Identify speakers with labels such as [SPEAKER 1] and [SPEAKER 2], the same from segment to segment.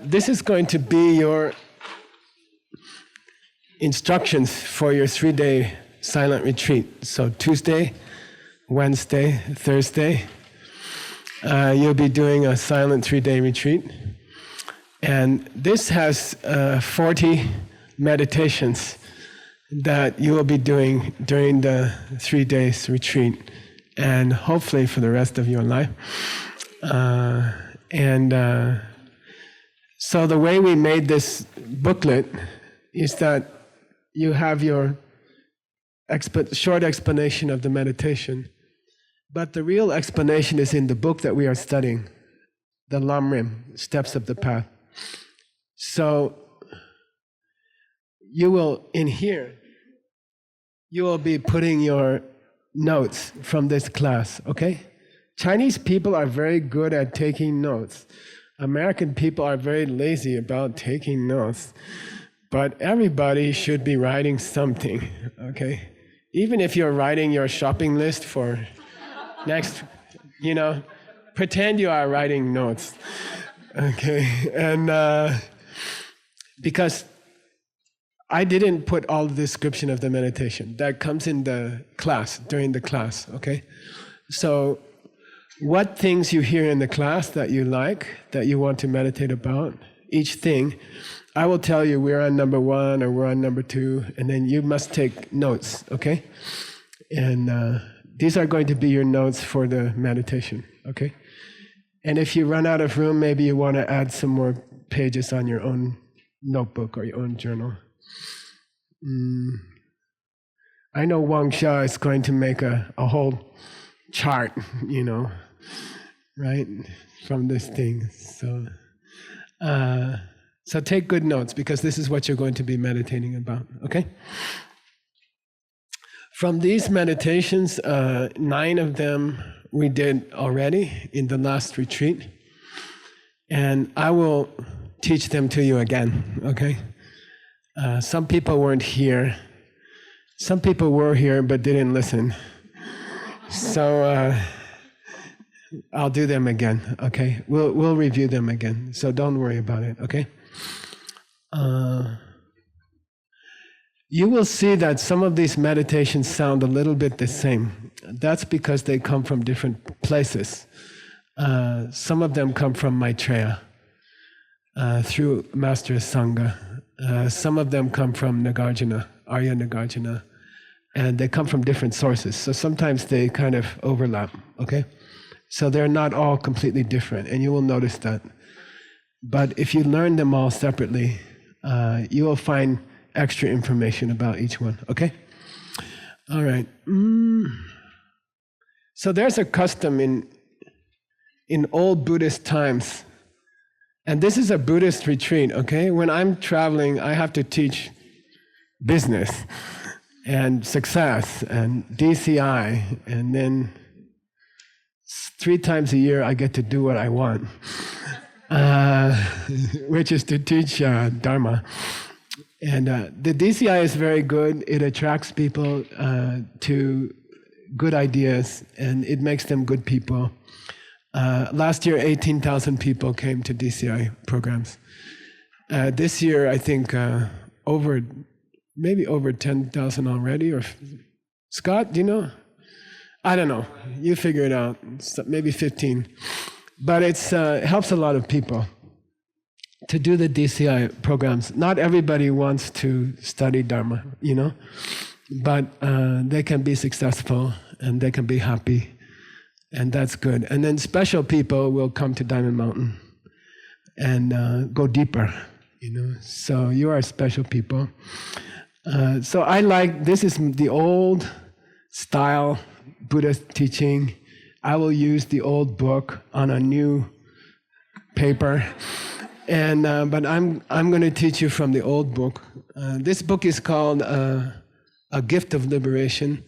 [SPEAKER 1] This is going to be your instructions for your 3-day silent retreat. So Tuesday, Wednesday, Thursday, you'll be doing a silent 3-day retreat. And this has 40 meditations that you will be doing during the 3 days retreat, and hopefully for the rest of your life. So the way we made this booklet is that you have your short explanation of the meditation, but the real explanation is in the book that we are studying, the lamrim, Steps of the Path. So you will, in here, you will be putting your notes from this class, okay? Chinese people are very good at taking notes. American people are very lazy about taking notes. But everybody should be writing something, okay? Even if you're writing your shopping list for next, pretend you are writing notes, okay? And because I didn't put all the description of the meditation. That comes in the class, during the class, okay? So what things you hear in the class that you like, that you want to meditate about, each thing, I will tell you we're on number 1 or we're on number 2, and then you must take notes, okay? And these are going to be your notes for the meditation, okay? And if you run out of room, maybe you want to add some more pages on your own notebook or your own journal. I know Wang Xia is going to make a whole chart, right, from this thing. So take good notes, because this is what you're going to be meditating about, okay? From these meditations, 9 of them we did already in the last retreat, and I will teach them to you again, okay? Some people weren't here. Some people were here but didn't listen. So I'll do them again, okay? We'll review them again, so don't worry about it, okay? You will see that some of these meditations sound a little bit the same. That's because they come from different places. Some of them come from Maitreya, through Master Asanga. Some of them come from Nagarjuna, Arya Nagarjuna, and they come from different sources. So sometimes they kind of overlap, okay? So they're not all completely different, and you will notice that. But if you learn them all separately, you will find extra information about each one, okay? All right. So there's a custom in old Buddhist times, and this is a Buddhist retreat, okay? When I'm traveling, I have to teach business and success and DCI, and then 3 times a year I get to do what I want, which is to teach Dharma. And the DCI is very good. It attracts people to good ideas, and it makes them good people. Last year, 18,000 people came to DCI programs. This year, I think maybe over 10,000 already. Or Scott, do you know? I don't know. You figure it out. Maybe 15. But it helps a lot of people to do the DCI programs. Not everybody wants to study Dharma, but they can be successful and they can be happy, and that's good. And then special people will come to Diamond Mountain and go deeper, So you are special people. So I this is the old style Buddhist teaching. I will use the old book on a new paper. And but I'm going to teach you from the old book. This book is called A Gift of Liberation.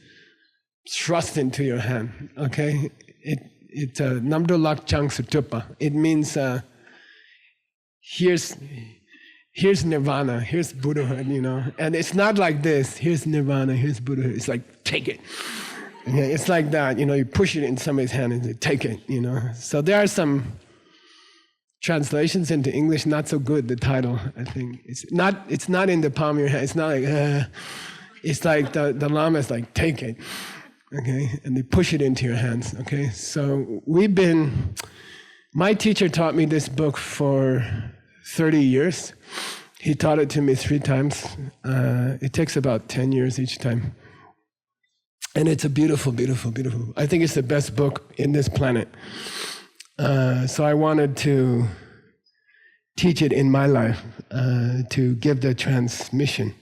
[SPEAKER 1] Thrust into your hand. Okay, it's Namdo Lak Chang Sutupa. It means here's nirvana, here's buddhahood, And it's not like this. Here's nirvana, here's buddhahood. It's like, take it. Yeah, it's like that. You push it in somebody's hand and say, take it. So there are some translations into English not so good. The title, I think, it's not in the palm of your hand. It's not like it's like the Lama is like, take it, okay, and they push it into your hands, okay. So my teacher taught me this book for 30 years. He taught it to me 3 times. It takes about 10 years each time. And it's a beautiful, beautiful, beautiful. I think it's the best book in this planet. So I wanted to teach it in my life, to give the transmission.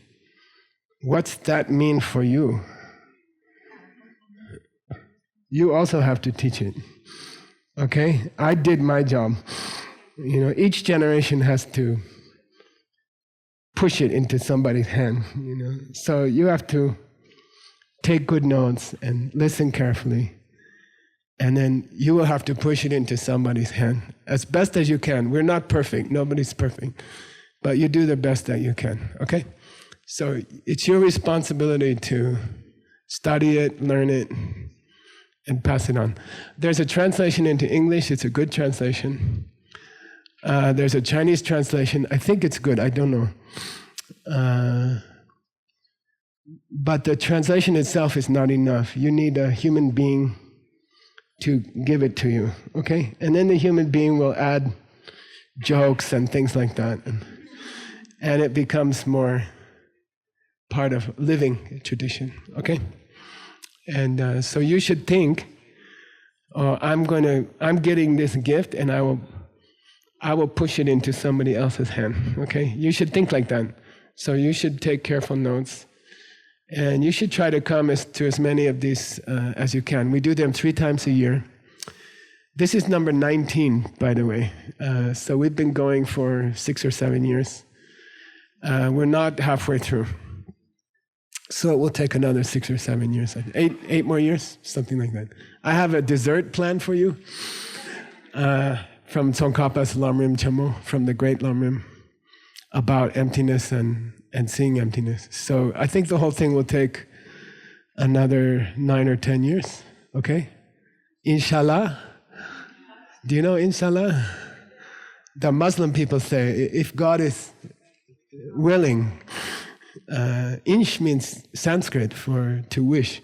[SPEAKER 1] What's that mean for you? You also have to teach it. Okay? I did my job. Each generation has to push it into somebody's hand, So you have to take good notes and listen carefully. And then you will have to push it into somebody's hand as best as you can. We're not perfect. Nobody's perfect. But you do the best that you can, okay? So it's your responsibility to study it, learn it, and pass it on. There's a translation into English. It's a good translation. There's a Chinese translation. I think it's good. I don't know. But the translation itself is not enough. You need a human being to give it to you, okay? And then the human being will add jokes and things like that. And it becomes more part of living tradition, okay? And so you should think, I'm getting this gift and I will push it into somebody else's hand, okay? You should think like that. So you should take careful notes. And you should try to come to as many of these as you can. We do them 3 times a year. This is number 19, by the way. So we've been going for 6 or 7 years. We're not halfway through. So it will take another 6 or 7 years. 8 more years, something like that. I have a dessert plan for you from Tsongkhapa's lamrim chamo, from the great lamrim, about emptiness and seeing emptiness. So I think the whole thing will take another 9 or 10 years, okay? Inshallah. Do you know Inshallah? The Muslim people say, if God is willing, Insh means Sanskrit for to wish.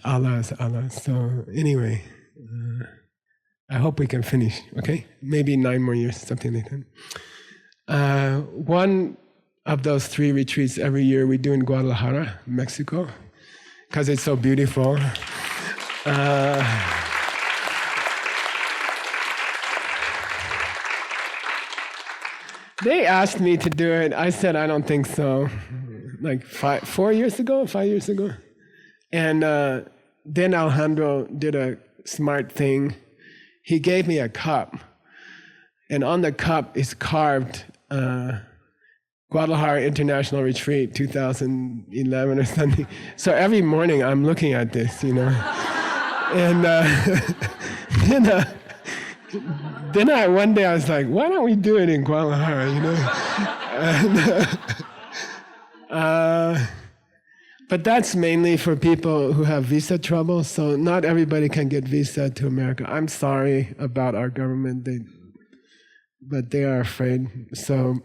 [SPEAKER 1] Allah is Allah. So anyway, I hope we can finish, okay? Maybe 9 more years, something like that. One of those 3 retreats every year we do in Guadalajara, Mexico, because it's so beautiful. They asked me to do it. I said, I don't think so. Like 5 years ago. And then Alejandro did a smart thing. He gave me a cup. And on the cup is carved Guadalajara International Retreat 2011 or something. So every morning I'm looking at this, And then one day I was like, why don't we do it in Guadalajara, And, but that's mainly for people who have visa trouble, so not everybody can get visa to America. I'm sorry about our government, but they are afraid. So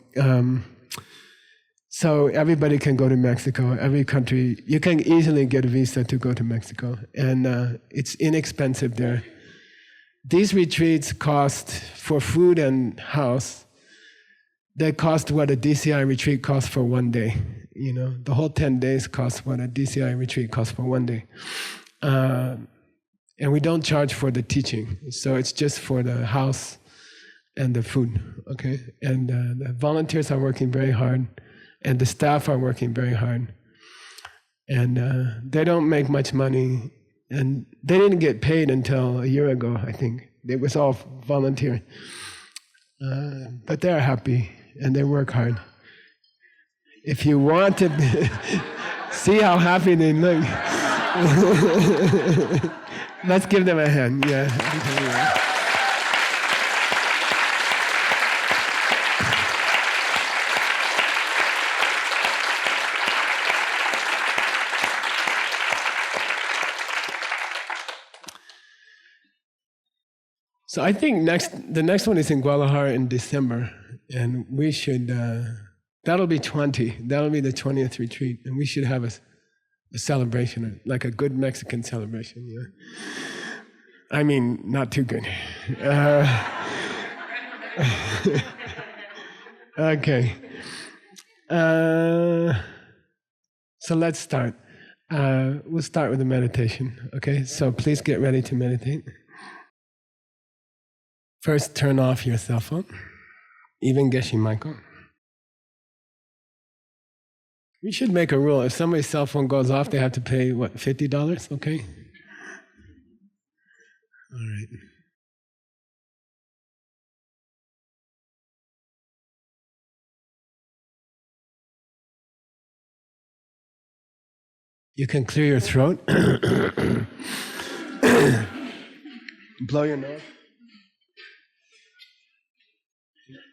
[SPEAKER 1] everybody can go to Mexico. Every country, you can easily get a visa to go to Mexico, and it's inexpensive there. These retreats cost, for food and house, they cost what a DCI retreat costs for 1 day. The whole 10 days costs what a DCI retreat costs for 1 day. And we don't charge for the teaching, so it's just for the house and the food, okay? And the volunteers are working very hard, and the staff are working very hard. And they don't make much money, and they didn't get paid until a year ago, I think. It was all volunteer. But they're happy, and they work hard. If you want to see how happy they look, let's give them a hand. Yeah. So I think the next one is in Guadalajara in December, and we should. That'll be 20. That'll be the 20th retreat, and we should have a celebration, like a good Mexican celebration. Yeah. I mean, not too good. Okay. So let's start. We'll start with the meditation. Okay. So please get ready to meditate. First, turn off your cell phone, even Geshe Michael. We should make a rule. If somebody's cell phone goes off, they have to pay, what, $50? Okay? All right. You can clear your throat. Blow your nose.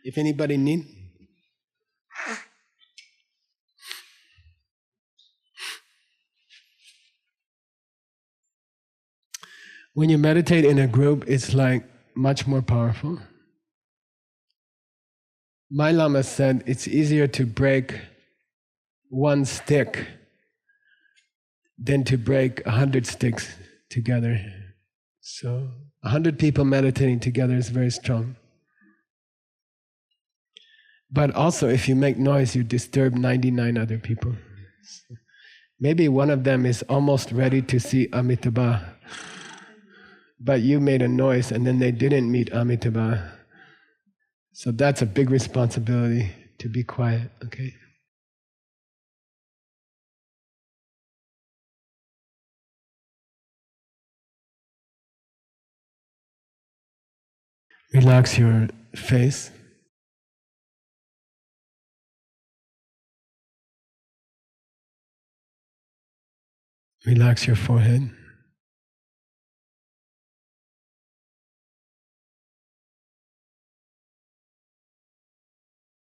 [SPEAKER 1] If anybody need. When you meditate in a group, it's like much more powerful. My Lama said it's easier to break one stick than to break 100 sticks together. So 100 people meditating together is very strong. But also, if you make noise, you disturb 99 other people. Maybe one of them is almost ready to see Amitabha, but you made a noise and then they didn't meet Amitabha. So that's a big responsibility to be quiet, okay? Relax your face. Relax your forehead.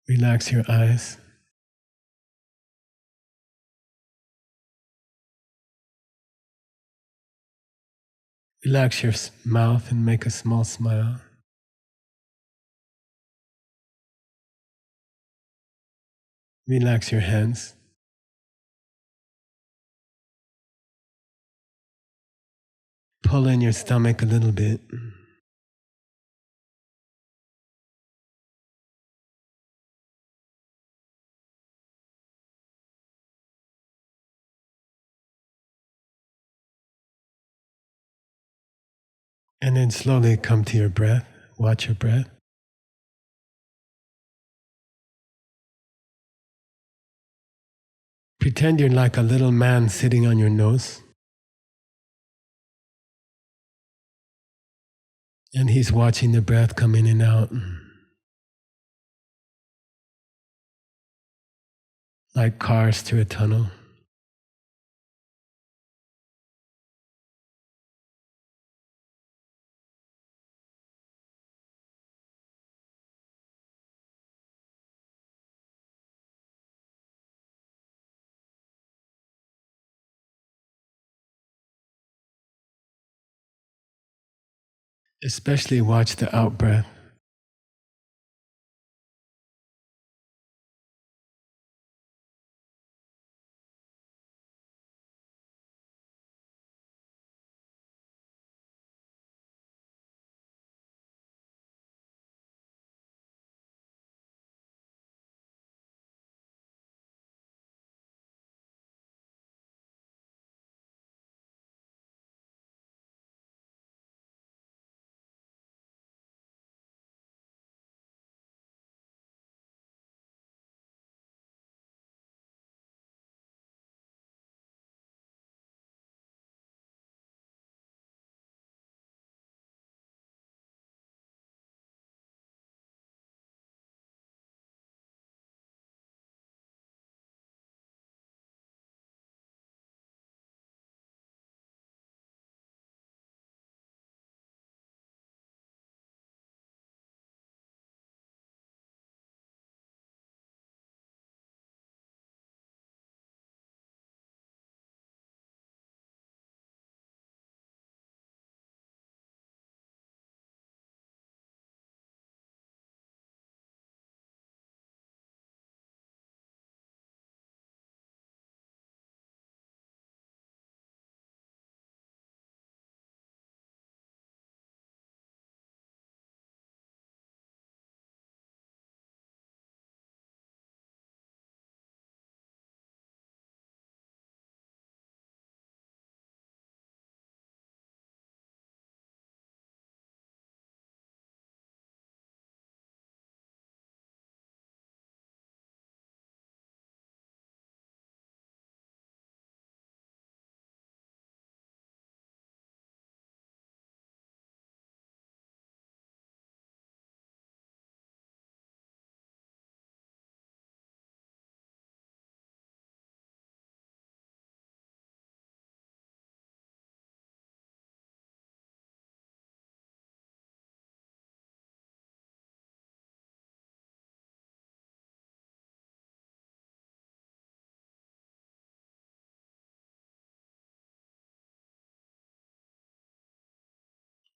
[SPEAKER 1] Relax your eyes. Relax your mouth and make a small smile. Relax your hands. Pull in your stomach a little bit. And then slowly come to your breath. Watch your breath. Pretend you're like a little man sitting on your nose. And he's watching the breath come in and out. Like cars through a tunnel. Especially watch the out breath.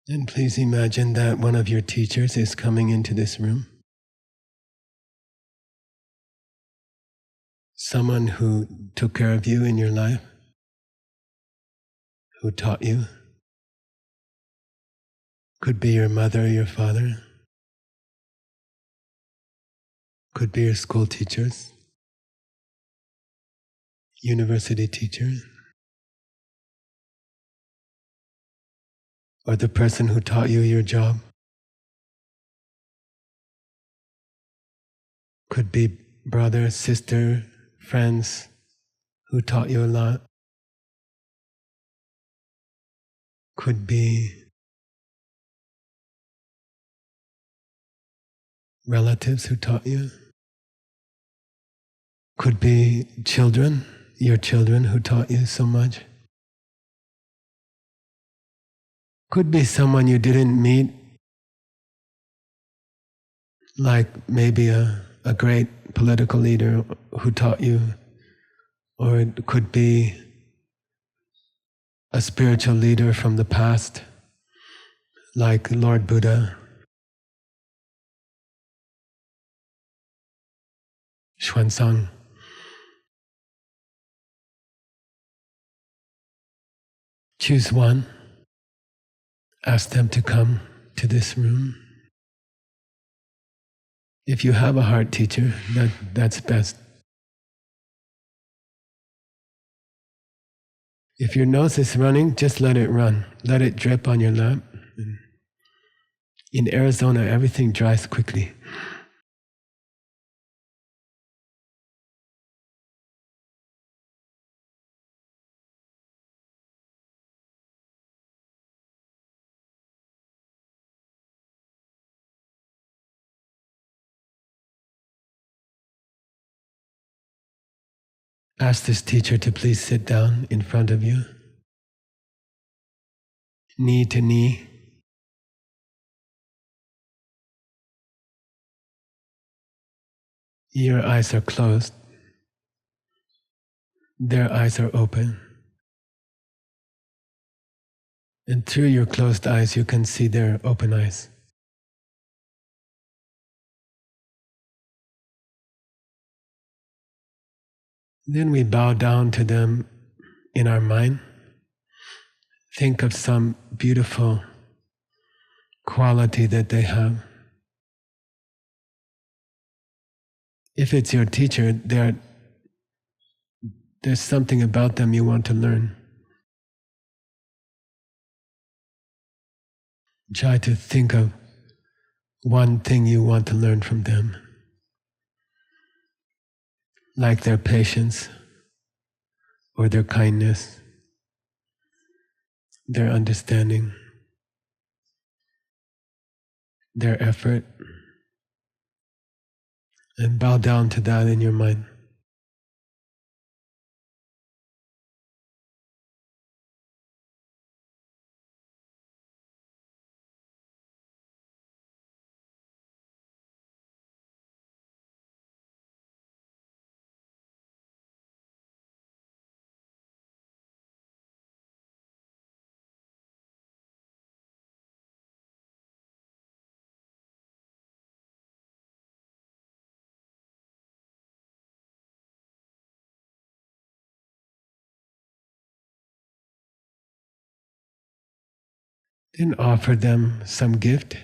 [SPEAKER 1] And please imagine that one of your teachers is coming into this room. Someone who took care of you in your life, who taught you. Could be your mother or your father. Could be your school teachers, university teachers, or the person who taught you your job. Could be brother, sister, friends who taught you a lot. Could be relatives who taught you. Could be children, your children who taught you so much. Could be someone you didn't meet, like maybe a great political leader who taught you, or it could be a spiritual leader from the past, like Lord Buddha, Xuanzang. Choose one, ask them to come to this room. If you have a heart teacher, that's best. If your nose is running, just let it run. Let it drip on your lap. In Arizona, everything dries quickly. Ask this teacher to please sit down in front of you, knee to knee. Your eyes are closed. Their eyes are open. And through your closed eyes, you can see their open eyes. Then we bow down to them in our mind. Think of some beautiful quality that they have. If it's your teacher, there's something about them you want to learn. Try to think of one thing you want to learn from them, like their patience, or their kindness, their understanding, their effort, and bow down to that in your mind. Then offer them some gift.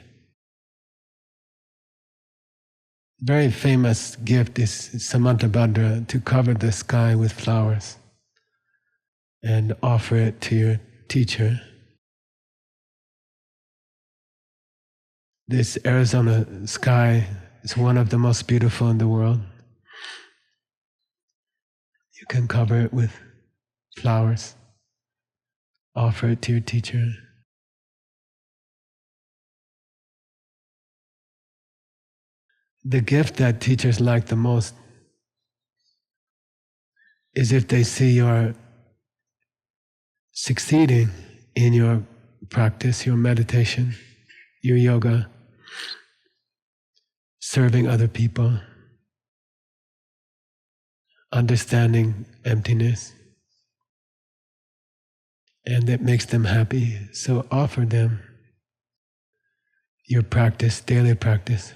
[SPEAKER 1] Very famous gift is Samantabhadra, to cover the sky with flowers and offer it to your teacher. This Arizona sky is one of the most beautiful in the world. You can cover it with flowers. Offer it to your teacher. The gift that teachers like the most is if they see you're succeeding in your practice, your meditation, your yoga, serving other people, understanding emptiness, and that makes them happy. So offer them your practice, daily practice.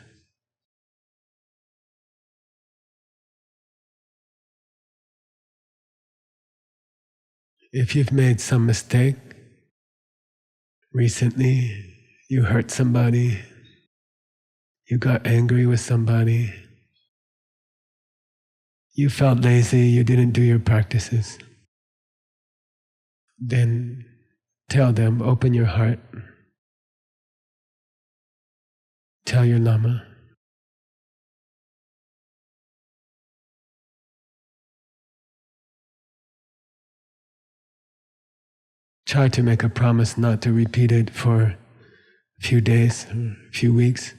[SPEAKER 1] If you've made some mistake recently, you hurt somebody, you got angry with somebody, you felt lazy, you didn't do your practices, then tell them, open your heart, tell your Lama. Try to make a promise not to repeat it for a few days, or a few weeks.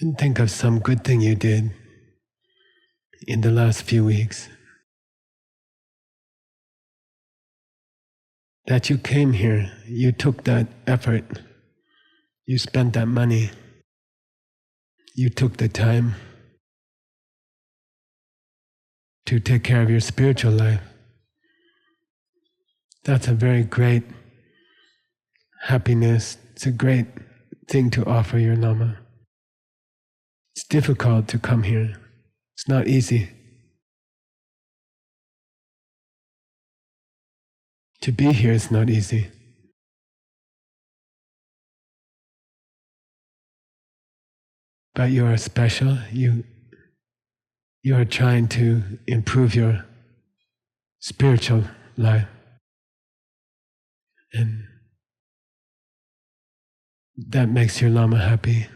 [SPEAKER 1] And think of some good thing you did in the last few weeks. That you came here, you took that effort, you spent that money, you took the time to take care of your spiritual life. That's a very great happiness. It's a great thing to offer your Lama. It's difficult to come here. It's not easy. To be here is not easy. But you are special. You are trying to improve your spiritual life. And that makes your Lama happy.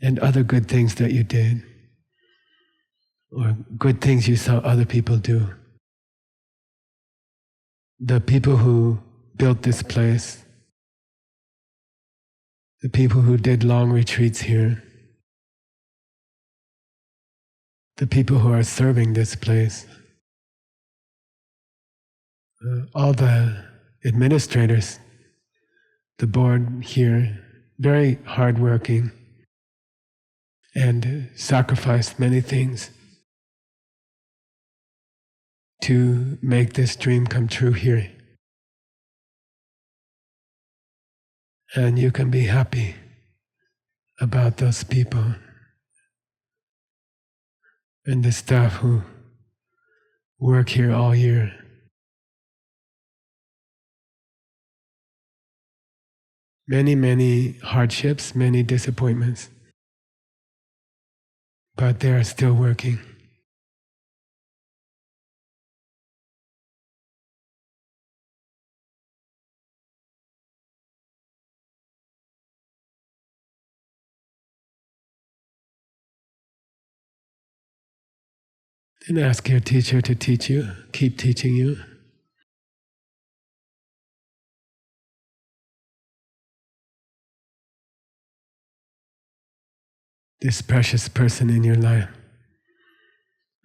[SPEAKER 1] And other good things that you did, or good things you saw other people do. The people who built this place, the people who did long retreats here, the people who are serving this place, all the administrators, the board here, very hardworking and sacrificed many things to make this dream come true here. And you can be happy about those people and the staff who work here all year. Many, many hardships, many disappointments, but they are still working. Then ask your teacher to teach you, keep teaching you. This precious person in your life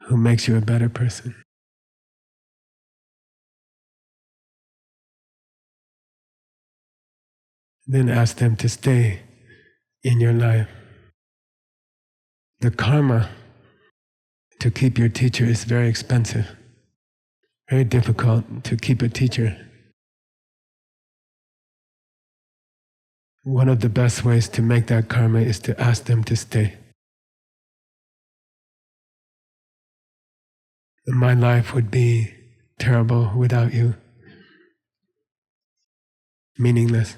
[SPEAKER 1] who makes you a better person. Then ask them to stay in your life. The karma to keep your teacher is very expensive, very difficult to keep a teacher. One of the best ways to make that karma is to ask them to stay. My life would be terrible without you, meaningless.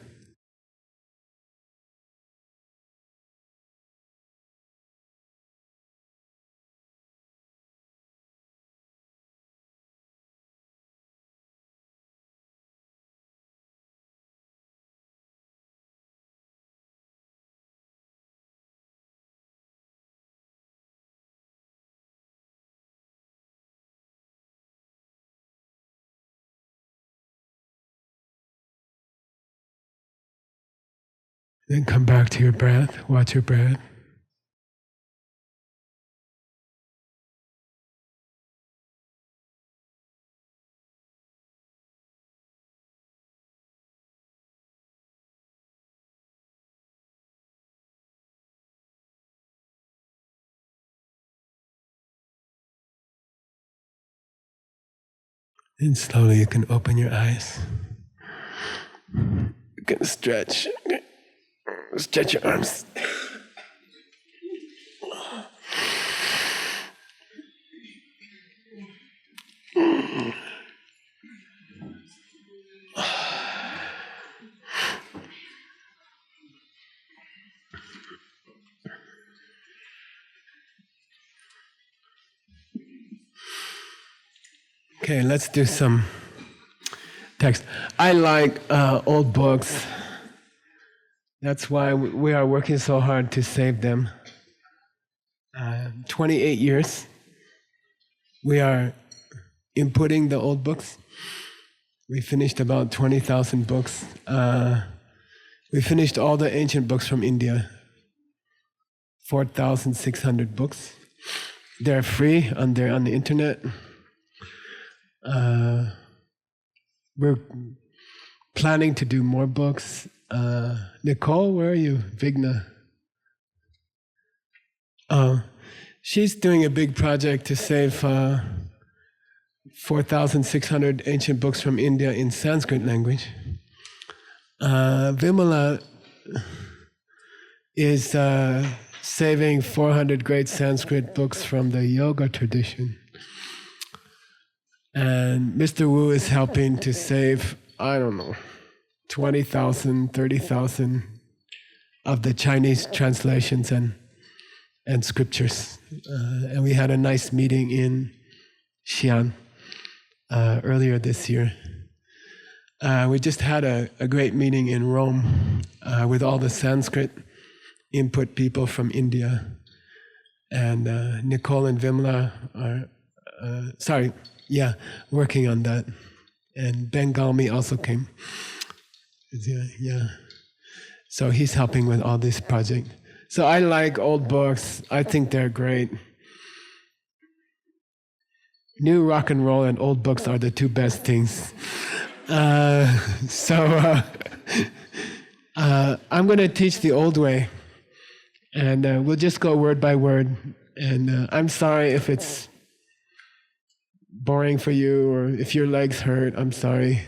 [SPEAKER 1] Then come back to your breath. Watch your breath. And slowly you can open your eyes. You can stretch. Stretch your arms. Okay, let's do some text. I like old books. That's why we are working so hard to save them. 28 years, we are inputting the old books. We finished about 20,000 books. We finished all the ancient books from India, 4,600 books. They're free, they're on the internet. We're planning to do more books. Nicole, where are you? Vigna. She's doing a big project to save 4,600 ancient books from India in Sanskrit language. Vimala is saving 400 great Sanskrit books from the yoga tradition. And Mr. Wu is helping to save, 20,000, 30,000 of the Chinese translations and scriptures. And we had a nice meeting in Xi'an earlier this year. We just had a great meeting in Rome with all the Sanskrit input people from India. And Nicole and Vimla are, working on that. And Ben Galmi also came. Yeah. So he's helping with all this project. So I like old books. I think they're great. New rock and roll and old books are the two best things. I'm going to teach the old way. And we'll just go word by word. And I'm sorry if it's boring for you or if your legs hurt, I'm sorry.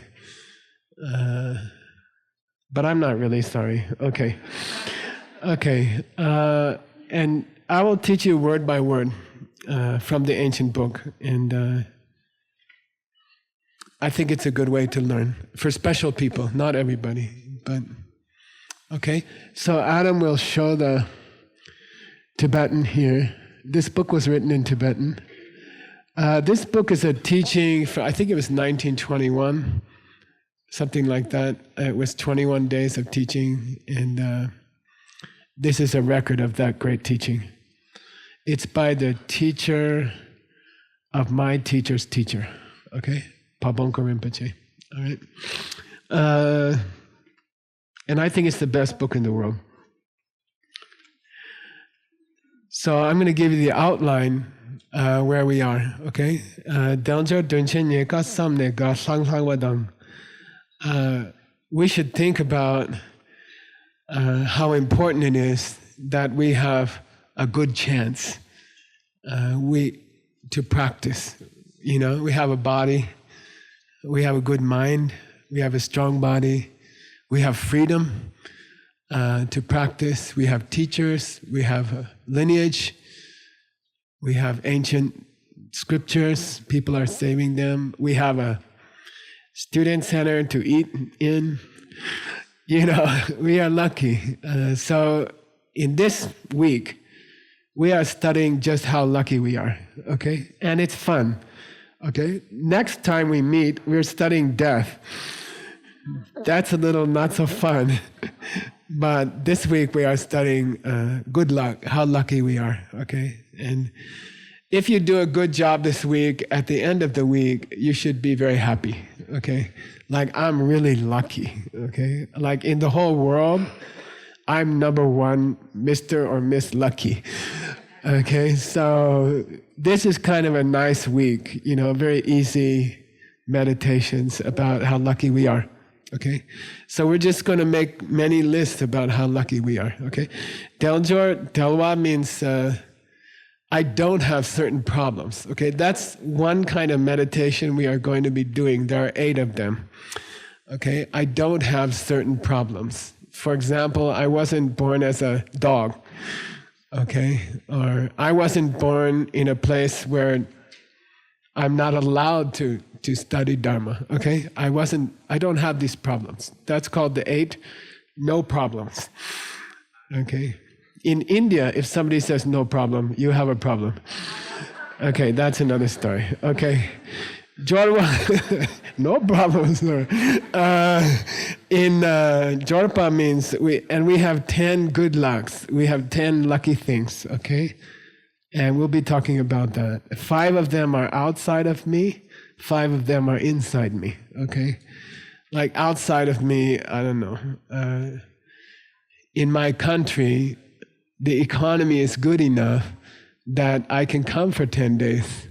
[SPEAKER 1] But I'm not really sorry. Okay. And I will teach you word by word from the ancient book. And I think it's a good way to learn for special people, not everybody. But okay. So Adam will show the Tibetan here. This book was written in Tibetan. This book is a teaching for, I think it was 1921, something like that. It was 21 days of teaching, and this is a record of that great teaching. It's by the teacher of my teacher's teacher, okay? Pabongka Rinpoche, all right? And I think it's the best book in the world. So I'm going to give you the outline where we are, okay? We should think about how important it is that we have a good chance to practice. You know, we have a body, we have a good mind, we have a strong body, we have freedom to practice, we have teachers, we have a lineage, we have ancient scriptures, people are saving them, we have a student center to eat in. You know, we are lucky. So in this week, we are studying just how lucky we are, okay? And it's fun, okay? Next time we meet, we're studying death. That's a little not so fun. But this week we are studying good luck, how lucky we are, okay? And if you do a good job this week, at the end of the week, you should be very happy, okay? Like, I'm really lucky, okay? Like, in the whole world, I'm number one, Mr. or Miss Lucky. Okay, so this is kind of a nice week, very easy meditations about how lucky we are. Okay, so we're just going to make many lists about how lucky we are. Okay, Delwa means I don't have certain problems. Okay, that's one kind of meditation we are going to be doing. There are 8 of them. Okay, I don't have certain problems. For example, I wasn't born as a dog. Okay, or I wasn't born in a place where I'm not allowed to study Dharma. Okay, I don't have these problems. That's called the 8 no problems. Okay, in India, if somebody says no problem, you have a problem. Okay, that's another story. Okay, Jorwa, no problem, sir. In Jorpa means we have 10 good lucks. We have 10 lucky things, okay? And we'll be talking about that. 5 of them are outside of me, 5 of them are inside me, okay? Like outside of me, I don't know. In my country, the economy is good enough that I can come for 10 days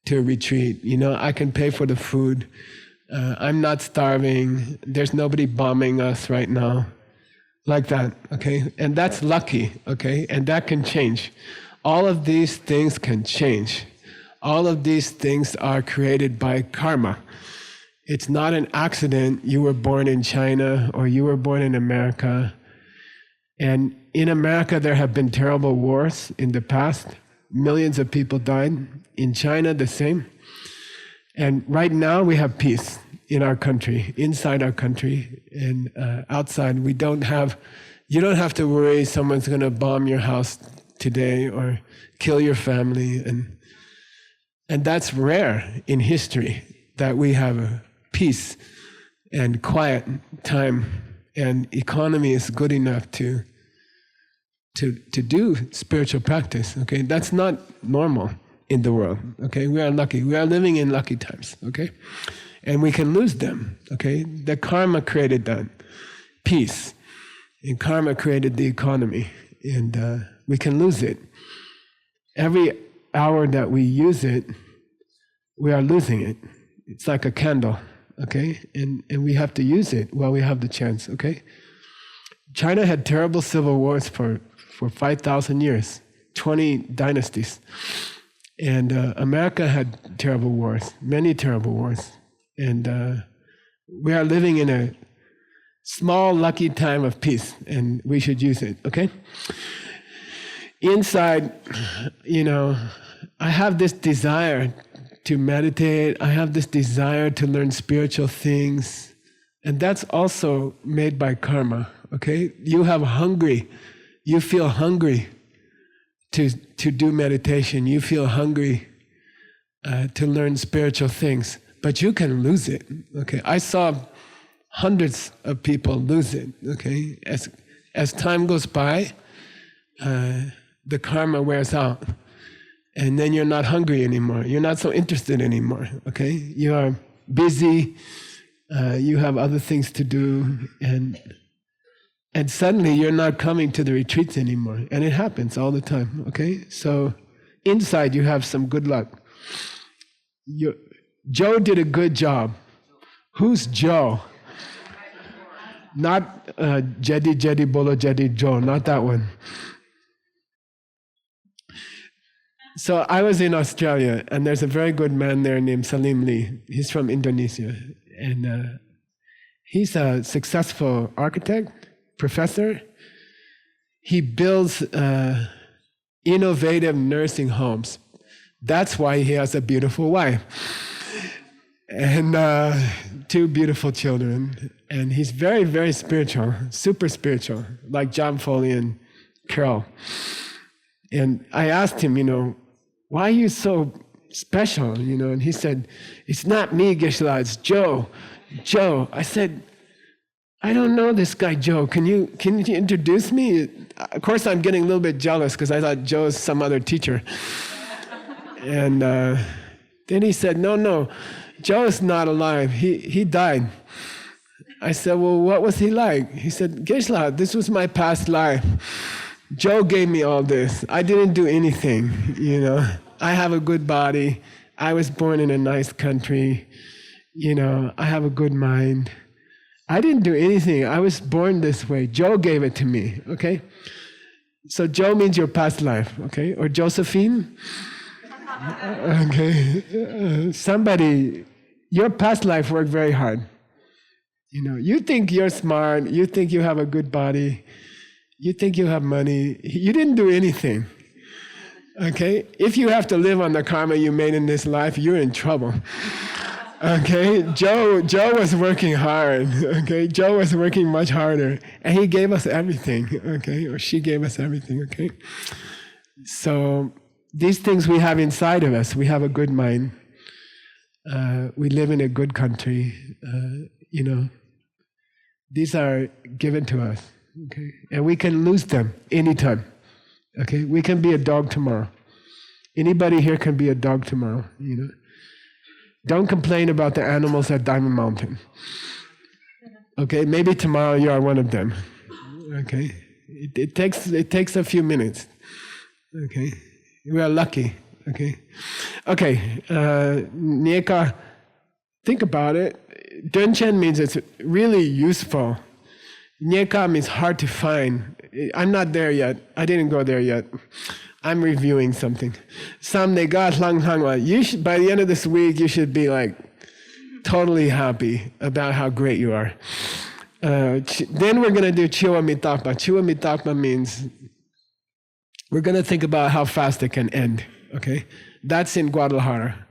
[SPEAKER 1] to a retreat. I can pay for the food. I'm not starving. There's nobody bombing us right now. Like that, okay? And that's lucky, okay? And that can change. All of these things can change. All of these things are created by karma. It's not an accident you were born in China or you were born in America. And in America, there have been terrible wars in the past. Millions of people died. In China, the same. And right now, we have peace in our country, inside our country, and outside. You don't have to worry someone's going to bomb your house today or kill your family. And that's rare in history, that we have a peace and quiet time, and economy is good enough to do spiritual practice, okay? That's not normal in the world, okay? We are lucky. We are living in lucky times, okay? And we can lose them, okay? The karma created that, peace. And karma created the economy, and we can lose it. Every hour that we use it, we are losing it. It's like a candle, okay? And we have to use it while we have the chance, okay? China had terrible civil wars for 5,000 years, 20 dynasties. And America had terrible wars, many terrible wars. And we are living in a small, lucky time of peace, and we should use it, okay? Inside, I have this desire to meditate. I have this desire to learn spiritual things. And that's also made by karma, okay? You feel hungry to do meditation. You feel hungry to learn spiritual things, but you can lose it, okay? I saw hundreds of people lose it, okay? As time goes by, the karma wears out, and then you're not hungry anymore. You're not so interested anymore, okay? You are busy, you have other things to do, and suddenly you're not coming to the retreats anymore. And it happens all the time, okay? So inside you have some good luck. Joe did a good job. Who's Joe? Not Jedi Bolo Jedi Joe, not that one. So I was in Australia, and there's a very good man there named Salim Lee. He's from Indonesia. And he's a successful architect, professor. He builds innovative nursing homes. That's why he has a beautiful wife and 2 beautiful children. And he's very, very spiritual, super spiritual, like John Foley and Carol. And I asked him, why are you so special? And he said, it's not me, Geshe-la, it's Joe. Joe. I said, I don't know this guy, Joe. Can you introduce me? Of course, I'm getting a little bit jealous because I thought Joe's some other teacher. And then he said, no, Joe is not alive. He died. I said, well, what was he like? He said, Geshe, this was my past life. Joe gave me all this. I didn't do anything, you know. I have a good body. I was born in a nice country. You know, I have a good mind. I didn't do anything. I was born this way. Joe gave it to me, okay? So Joe means your past life, okay? Or Josephine? Okay. Somebody, your past life worked very hard. You know, you think you're smart, you think you have a good body, you think you have money. You didn't do anything, okay? If you have to live on the karma you made in this life, you're in trouble. Okay, Joe was working hard, okay? Joe was working much harder, and he gave us everything, okay? Or she gave us everything, okay? So these things we have inside of us. We have a good mind. We live in a good country, you know. These are given to us, okay? And we can lose them anytime, okay? We can be a dog tomorrow. Anybody here can be a dog tomorrow, you know? Don't complain about the animals at Diamond Mountain. Okay, maybe tomorrow you are one of them. Okay, it takes a few minutes. Okay, we are lucky. Okay, Nyeka, think about it. Dunchen means it's really useful. Nyeka means hard to find. I'm not there yet. I didn't go there yet. I'm reviewing something. By the end of this week, you should be like totally happy about how great you are. Then we're going to do Chiwa Mitapa. Chiwa Mitapa means we're going to think about how fast it can end. Okay, that's in Guadalajara.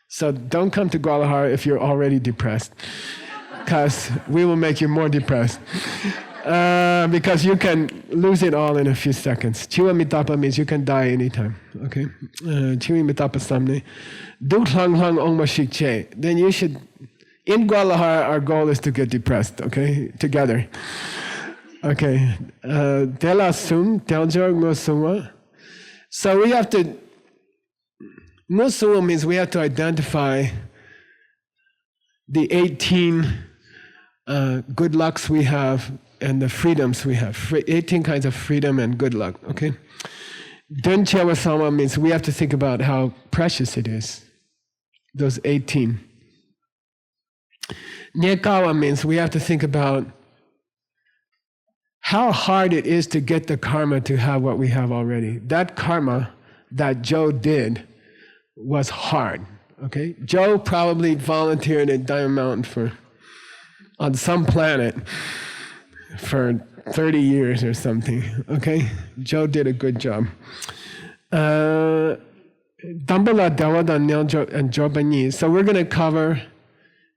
[SPEAKER 1] So don't come to Guadalajara if you're already depressed, because we will make you more depressed. Because you can lose it all in a few seconds. Chiwa Mitapa means you can die anytime. Okay? Chiwa Mitapa Samne. Duk Hlang Hlang Ong Ma Shik Che. Then you should, in Guadalajara, our goal is to get depressed, okay? Together. Okay. Tela Sum, Teljor Ngosuma. So we have to, Ngosuma means we have to identify the 18 good lucks we have and the freedoms we have. 18 kinds of freedom and good luck, okay? Dunchewa Sama means we have to think about how precious it is, those 18. Nyekawa means we have to think about how hard it is to get the karma to have what we have already. That karma that Joe did was hard, okay? Joe probably volunteered at Diamond Mountain on some planet for 30 years or something, okay? Joe did a good job. Dambala Dawada Nyaljo and Jobani. So we're going to cover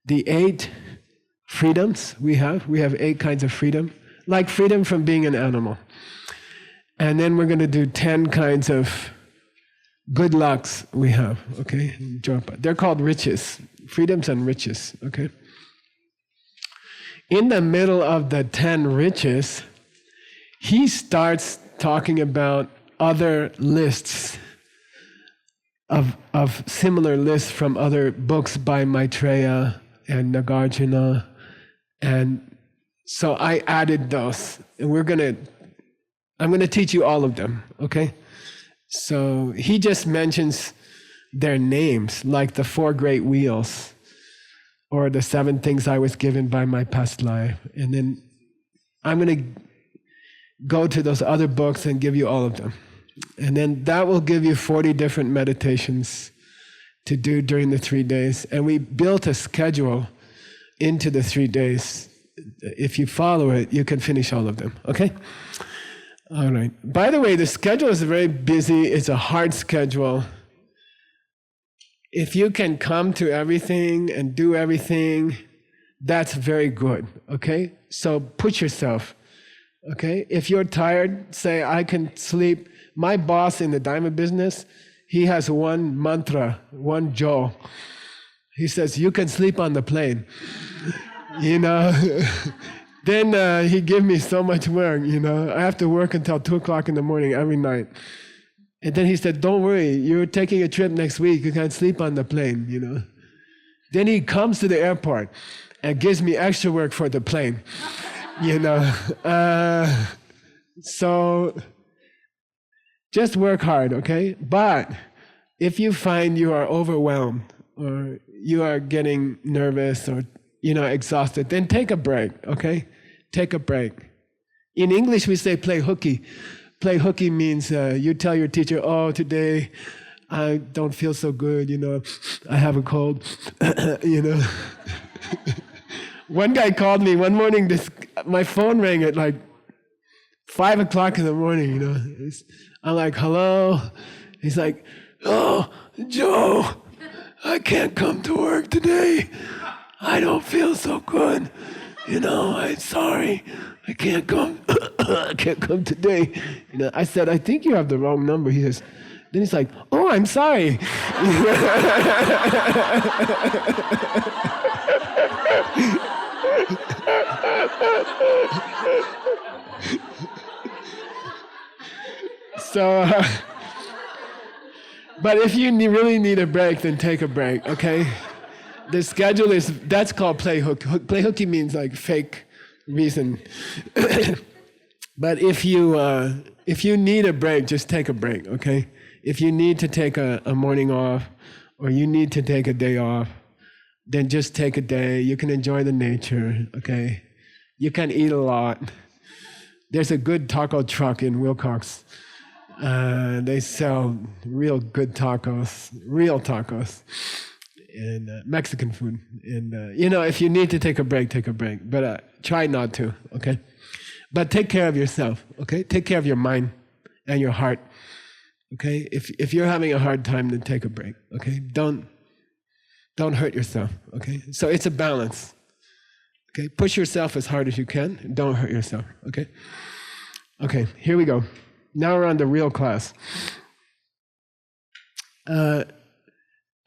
[SPEAKER 1] the 8 freedoms we have. We have 8 kinds of freedom, like freedom from being an animal. And then we're going to do 10 kinds of good lucks we have, okay? They're called riches, freedoms and riches, okay? In the middle of the 10 riches, he starts talking about other lists of similar lists from other books by Maitreya and Nagarjuna. And so I added those. And I'm going to teach you all of them, okay? So he just mentions their names, like the 4 great wheels, or the 7 things I was given by my past life. And then I'm going to go to those other books and give you all of them. And then that will give you 40 different meditations to do during the 3 days. And we built a schedule into the 3 days. If you follow it, you can finish all of them, okay? All right. By the way, the schedule is very busy. It's a hard schedule. If you can come to everything and do everything, that's very good, okay? So push yourself, okay? If you're tired, say, I can sleep. My boss in the diamond business, he has one mantra, one jo. He says, you can sleep on the plane, you know? Then he gave me so much work, you know? I have to work until 2 o'clock in the morning every night. And then he said, don't worry, you're taking a trip next week, you can sleep on the plane, you know. Then he comes to the airport and gives me extra work for the plane. You know, so just work hard, okay? But if you find you are overwhelmed or you are getting nervous or exhausted, then take a break, okay? Take a break. In English, we say play hooky. Play hooky means you tell your teacher, oh, today I don't feel so good, I have a cold, One guy called me one morning, my phone rang at like 5 o'clock in the morning, I'm like, hello? He's like, oh, Joe, I can't come to work today. I don't feel so good. I'm sorry. I can't come. I can't come today. I said, I think you have the wrong number. He says, then he's like, oh, I'm sorry. So, but if you really need a break, then take a break, okay? The schedule that's called play hook. Play hooky means like fake reason. But if you need a break, just take a break, okay? If you need to take a morning off, or you need to take a day off, then just take a day. You can enjoy the nature, okay? You can eat a lot. There's a good taco truck in Wilcox. They sell real good tacos, real tacos, and Mexican food. And, if you need to take a break, take a break. But try not to, okay? But take care of yourself, okay? Take care of your mind and your heart, okay? If you're having a hard time, then take a break, okay? Don't hurt yourself, okay? So it's a balance, okay? Push yourself as hard as you can. Don't hurt yourself, okay? Okay, here we go. Now we're on the real class.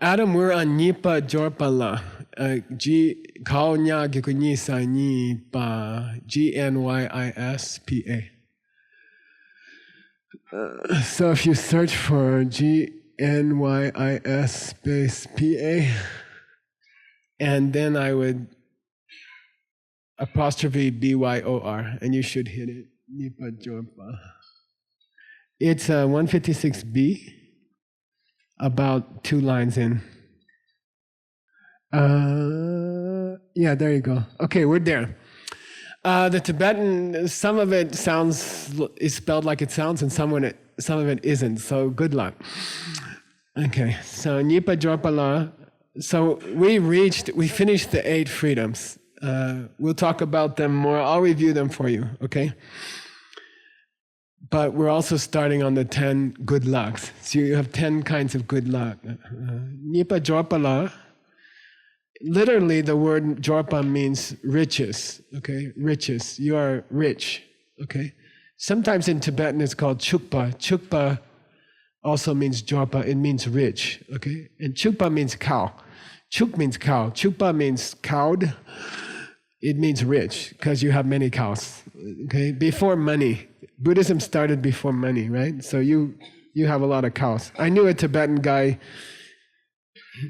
[SPEAKER 1] Adam, we're on Nipa Jorpala. Kao nya gikuni sa Nipa. GNYISPA. So if you search for GNYIS space PA, and then I would apostrophe BYOR, and you should hit it. Nipa Jorpa. It's 156B, about 2 lines in. Yeah, there you go. Okay, we're there. The Tibetan, some of it is spelled like it sounds, and some of it isn't, so good luck. Okay, so Nipa Jorpala. So we finished the 8 freedoms. We'll talk about them more. I'll review them for you, okay? But we're also starting on the 10 good lucks. So you have 10 kinds of good luck. Nipa Jorpala, literally the word Jorpa means riches, okay? Riches. You are rich, okay? Sometimes in Tibetan it's called Chukpa. Chukpa also means Jorpa. It means rich, okay? And Chukpa means cow. Chuk means cow. Chukpa means cowed. It means rich because you have many cows, okay? Before money. Buddhism started before money, right? So you have a lot of cows. I knew a Tibetan guy.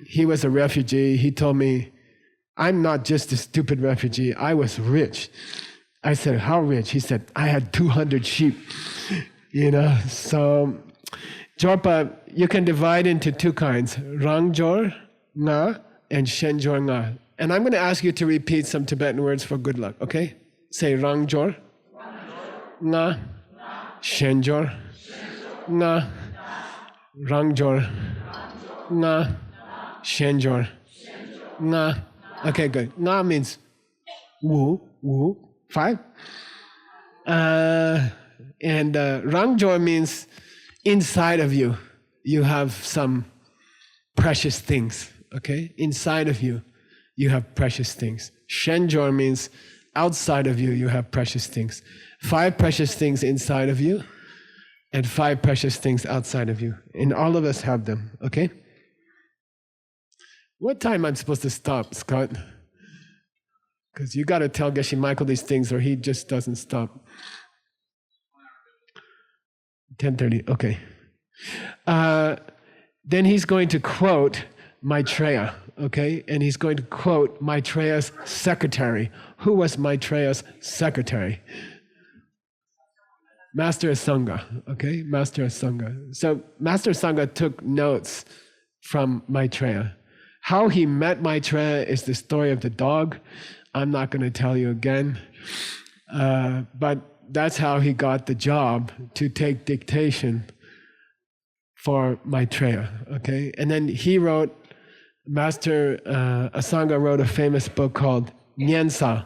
[SPEAKER 1] He was a refugee. He told me, I'm not just a stupid refugee. I was rich. I said, how rich? He said, I had 200 sheep. So Jorpa, you can divide into 2 kinds, Rangjor Nga and Shenjor Nga. And I'm going to ask you to repeat some Tibetan words for good luck, okay? Say Rangjor, Nga, Shenjor, Nga, Rangjor, Nga, Shenjor, Nga. Okay, good. Nga means woo, 5. And Rangjor means inside of you, you have some precious things, okay? Inside of you, you have precious things. Shenjor means outside of you, you have precious things. 5 precious things inside of you, and 5 precious things outside of you. And all of us have them, okay? What time I'm supposed to stop, Scott? Because you got to tell Geshe Michael these things or he just doesn't stop. 10:30, okay. Then he's going to quote Maitreya, okay? And he's going to quote Maitreya's secretary. Who was Maitreya's secretary? Master Asanga, okay? Master Asanga. So Master Asanga took notes from Maitreya. How he met Maitreya is the story of the dog. I'm not going to tell you again. But that's how he got the job to take dictation for Maitreya, okay? And then he wrote, Master Asanga wrote a famous book called Nyensa.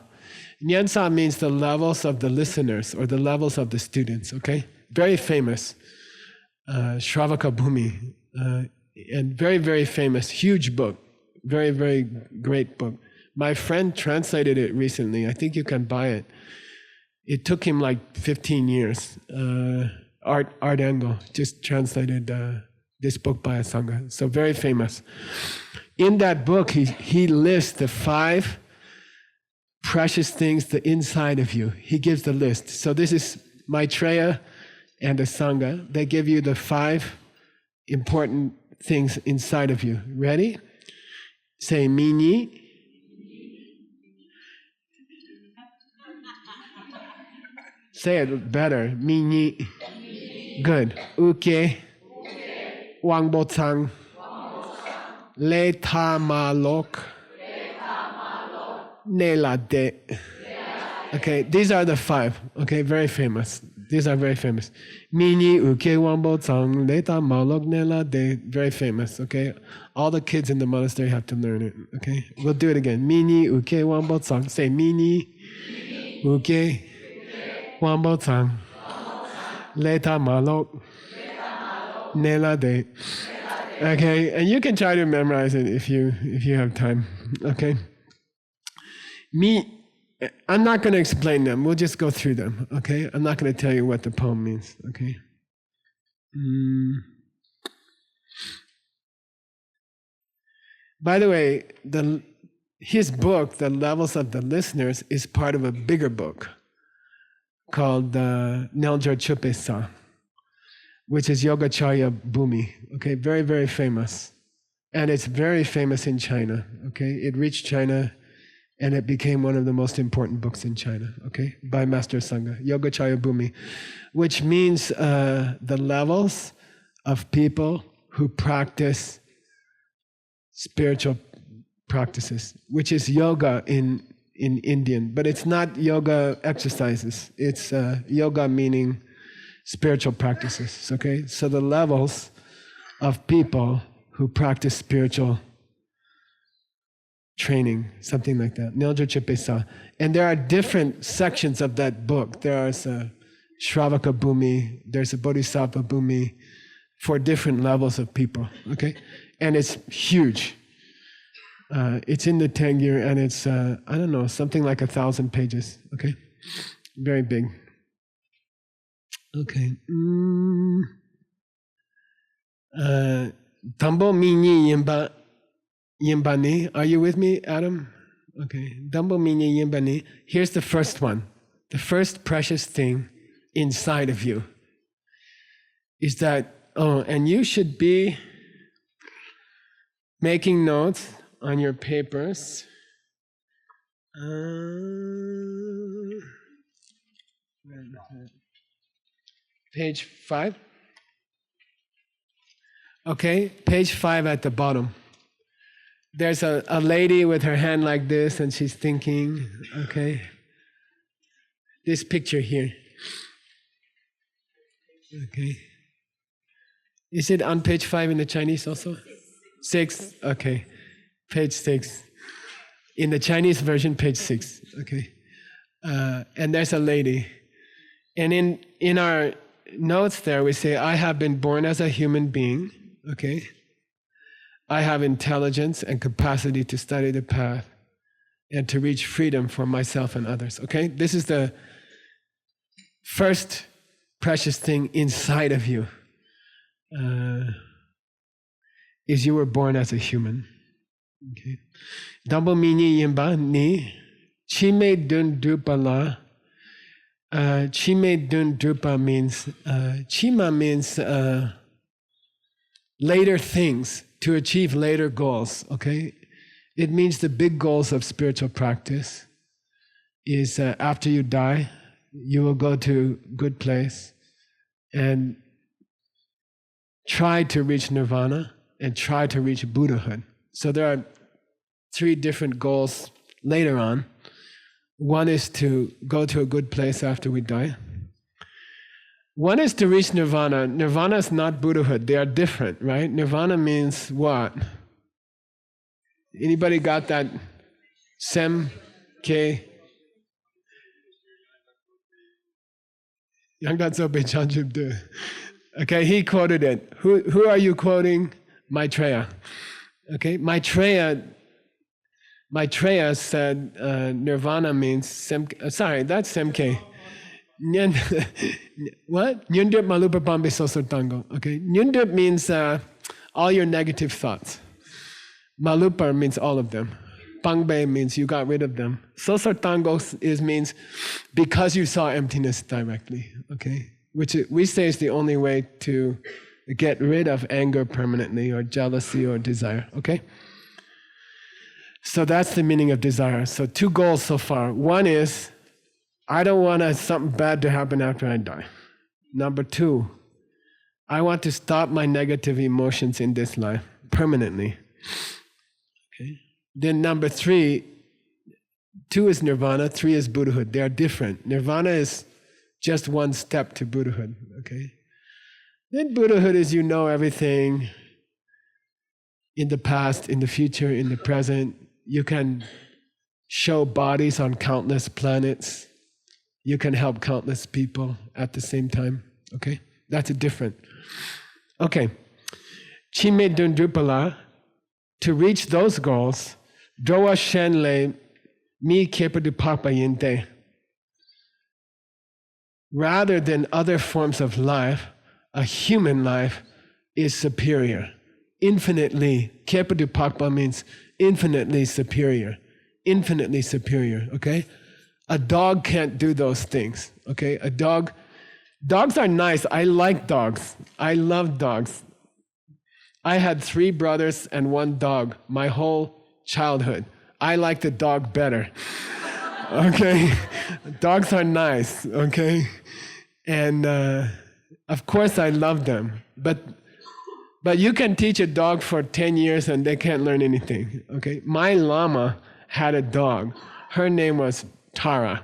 [SPEAKER 1] Nyensa means the levels of the listeners or the levels of the students, okay? Very famous. Yogacaryabhumi. And very, very famous, huge book. Very, very great book. My friend translated it recently. I think you can buy it. It took him like 15 years. Art Angle just translated this book by Asanga. So very famous. In that book, he lists the 5 precious things, the inside of you. He gives the list. So this is Maitreya and Asanga. They give you the 5 important things inside of you. Ready? Say nyid. Say it better. Nyid. Good. Uke. Wangbotang. Le ta ma lok. Ne la de. Okay, these are the 5. Okay, very famous. These are very famous. Nyid, uke, wangbotang, le ta ma lok, ne la de. Very famous. Okay, all the kids in the monastery have to learn it. Okay, we'll do it again. Nyid, uke, wangbotang. Say nyid, uke, wangbotang, le ta ma lok, ne la de. Okay, and you can try to memorize it if you have time. Okay. I'm not going to explain them. We'll just go through them. Okay. I'm not going to tell you what the poem means. Okay. By the way, his book, The Levels of the Listeners, is part of a bigger book called CHOD PA, which is Yogacaryabhumi. Okay, very, very famous. And it's very famous in China. Okay, it reached China and it became one of the most important books in China, okay, by Master Asanga, Yogacaryabhumi, which means the levels of people who practice spiritual practices, which is yoga in Indian, but it's not yoga exercises. It's yoga meaning spiritual practices, okay? So the levels of people who practice spiritual training, something like that. CHOD PA. And there are different sections of that book. There's a Yogacaryabhumi, there's a Bodhisattvabhumi for different levels of people, okay? And it's huge. It's in the Tengyur and it's, I don't know, something like 1,000 pages, okay? Very big. Okay. Tambo minyi yimba yimbani. Are you with me, Adam? Okay. Tambo minyi yimbani. Here's the first one. The first precious thing inside of you is that, and you should be making notes on your papers. Page 5. Okay, page 5 at the bottom. There's a lady with her hand like this and she's thinking, okay. This picture here. Okay. Is it on page 5 in the Chinese also? 6? Okay. Page 6. In the Chinese version, page 6. Okay. And there's a lady. And in our notes there, we say, I have been born as a human being. Okay. I have intelligence and capacity to study the path and to reach freedom for myself and others. Okay. This is the first precious thing inside of you. Is you were born as a human. Okay. Dambo minyi yimba ni chime dun drupa la. Chime dun drupa means chima means later things. to achieve later goals, okay? It means the big goals of spiritual practice is after you die, you will go to a good place and try to reach nirvana and try to reach Buddhahood. So there are 3 different goals later on. One is to go to a good place after we die. One is to reach nirvana. Nirvana is not Buddhahood. They are different, right? Nirvana means what? Anybody got that? Sem, K? Okay, he quoted it. Who are you quoting? Maitreya. Okay, Maitreya said nirvana means sorry, that's Semke. What? Nyundip malupa pambe sosotango. Okay, Nyundip means all your negative thoughts. Malupa means all of them. Pangbe means you got rid of them. Sosotango means because you saw emptiness directly. Okay, which we say is the only way to get rid of anger permanently or jealousy or desire. Okay. So that's the meaning of desire. So 2 goals so far. One is, I don't want something bad to happen after I die. Number 2, I want to stop my negative emotions in this life permanently. Okay. Then number 3, 2 is nirvana, 3 is Buddhahood. They are different. Nirvana is just one step to Buddhahood. Okay. Then Buddhahood is you know everything in the past, in the future, in the present. You can show bodies on countless planets. You can help countless people at the same time. Okay? That's a different. Okay. Chime Dundrupala, to reach those goals, Drowa Shenle Mi Kepadu Pakpa Yinte. Rather than other forms of life, a human life is superior. Infinitely. Kepadu Pakpa means infinitely superior. Infinitely superior, okay? A dog can't do those things, okay? Dogs are nice. I like dogs. I love dogs. I had 3 brothers and 1 dog my whole childhood. I like the dog better, okay? Dogs are nice, okay? And of course I love them, but you can teach a dog for 10 years and they can't learn anything, okay? My Lama had a dog. Her name was Tara.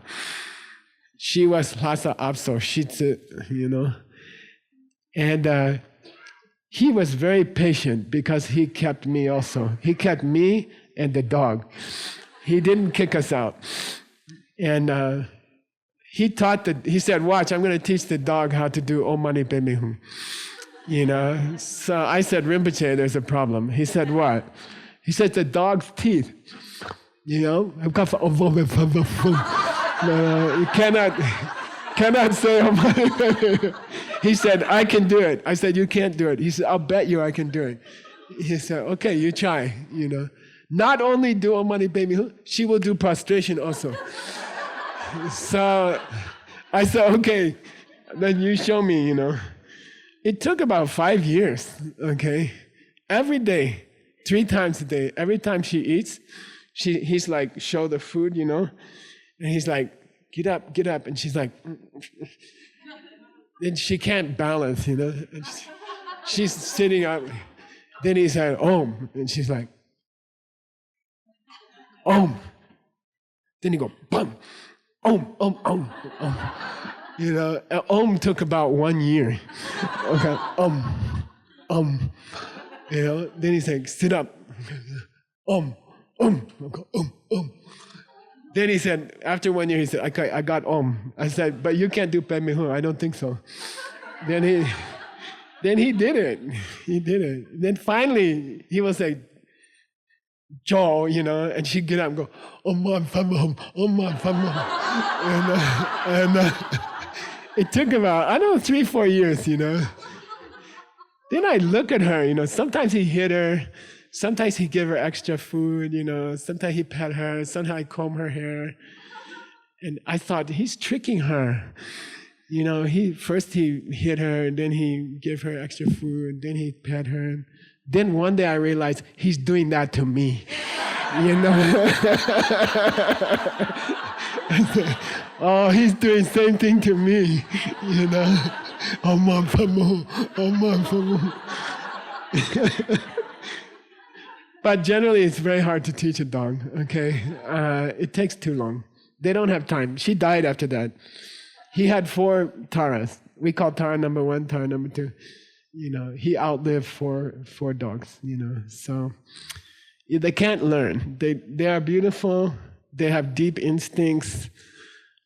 [SPEAKER 1] She was Lhasa Apso, Shih Tzu, you know? And he was very patient because he kept me also. He kept me and the dog. He didn't kick us out. And he said, watch, I'm going to teach the dog how to do Om Mani Padme Hung. You know, so I said, Rinpoche, there's a problem. He said, what? He said, the dog's teeth. You know, you cannot say Om Mani Padme Hung. He said, I can do it. I said, you can't do it. He said, I'll bet you I can do it. He said, okay, you try, you know. Not only do Om Mani Padme Hung, she will do prostration also. So I said, okay, then you show me, you know. It took about 5 years, okay? Every day, 3 times a day, every time she eats, he's like, show the food, you know? And he's like, get up. And she's like, and she can't balance, you know? And she's sitting up. Then he said, Om. And she's like, Om. Then he go, bum. Om, Om, Om, Om. You know, Om took about 1 year. Okay, Om. You know, then he's like, sit up. Om. Then he said, after 1 year, he said, okay, I got Om. I said, but you can't do Padme Hung. I don't think so. Then he did it. He did it. Then finally, he was like, Joe, you know, and she'd get up and go, Om Mani Padme Hung, Om Mani Padme Hung. And it took about, 3-4 years, you know. Then I look at her, you know, sometimes he hit her, sometimes he give her extra food, you know, sometimes he pet her, sometimes I comb her hair. And I thought, he's tricking her. You know, first he hit her, then he gave her extra food, then he pet her, Then one day I realized he's doing that to me. Oh, he's doing the same thing to me. Om Mani Padme Hung. But generally, it's very hard to teach a dog, okay? It takes too long. They don't have time. She died after that. He had 4 Taras. We call Tara number 1, Tara number 2. He outlived 4 dogs, So they can't learn. They are beautiful. They have deep instincts.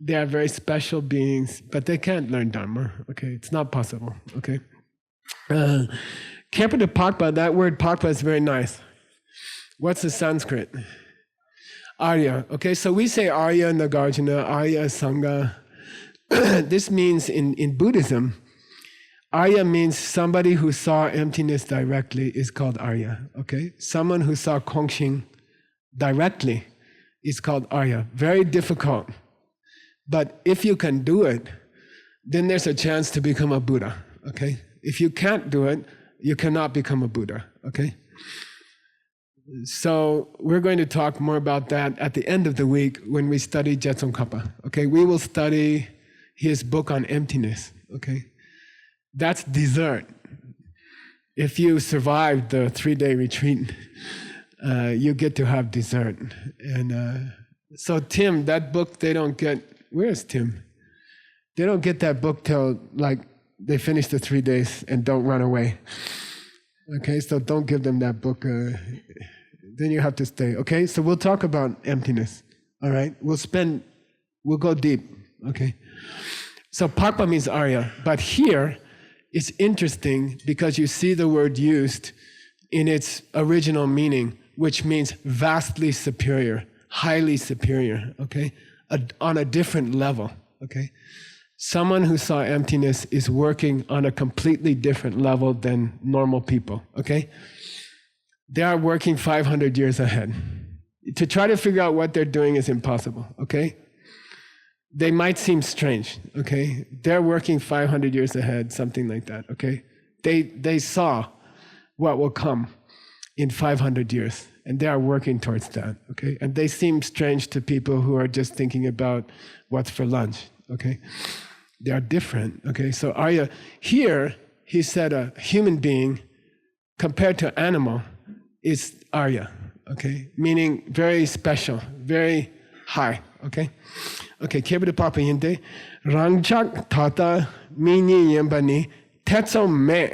[SPEAKER 1] They are very special beings, but they can't learn Dharma, okay? It's not possible, okay? Kepa to Pakpa, that word Pakpa is very nice. What's the Sanskrit? Arya, okay? So we say arya Nagarjuna, arya Asanga. This means in Buddhism, arya means somebody who saw emptiness directly is called arya, okay? Someone who saw Kongxing directly is called arya. Very difficult. But if you can do it, then there's a chance to become a Buddha, okay? If you can't do it, you cannot become a Buddha, okay? So we're going to talk more about that at the end of the week when we study Tsongkhapa, okay? We will study his book on emptiness, okay? That's dessert. If you survive the 3-day retreat, you get to have dessert. And so Tim, that book they don't get. Where's Tim? They don't get that book till they finish the 3 days and don't run away. Okay, so don't give them that book. Then you have to stay. Okay, so we'll talk about emptiness. All right, we'll go deep. Okay, so Pakpa means arya, but here it's interesting because you see the word used in its original meaning, which means vastly superior, highly superior. Okay. On a different level, okay? Someone who saw emptiness is working on a completely different level than normal people, okay? They are working 500 years ahead. To try to figure out what they're doing is impossible, okay? They might seem strange, okay? They're working 500 years ahead, something like that, okay? They saw what will come in 500 years. And they are working towards that, okay? And they seem strange to people who are just thinking about what's for lunch, okay? They are different, okay? So Arya, here, he said a human being compared to animal is Arya, okay? Meaning very special, very high, okay? Okay, Kepa to Papa Yinte, Rangchak Tata Mini Yembani Tetso Me.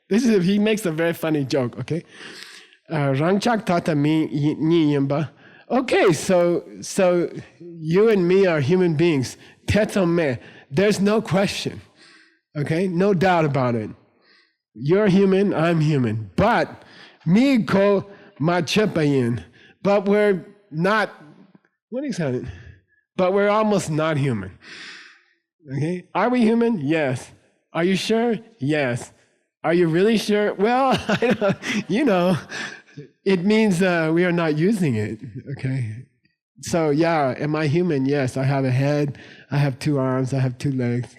[SPEAKER 1] He makes a very funny joke, okay? Rangchak Tata Mi Yimba. Okay, so you and me are human beings. Tetso Me. There's no question. Okay? No doubt about it. You're human, I'm human. But mi ko machepayin. But we're not, what is that? But we're almost not human. Okay? Are we human? Yes. Are you sure? Yes. Are you really sure? Well, it means we are not using it, okay? So yeah, am I human? Yes, I have a head, I have 2 arms, I have 2 legs.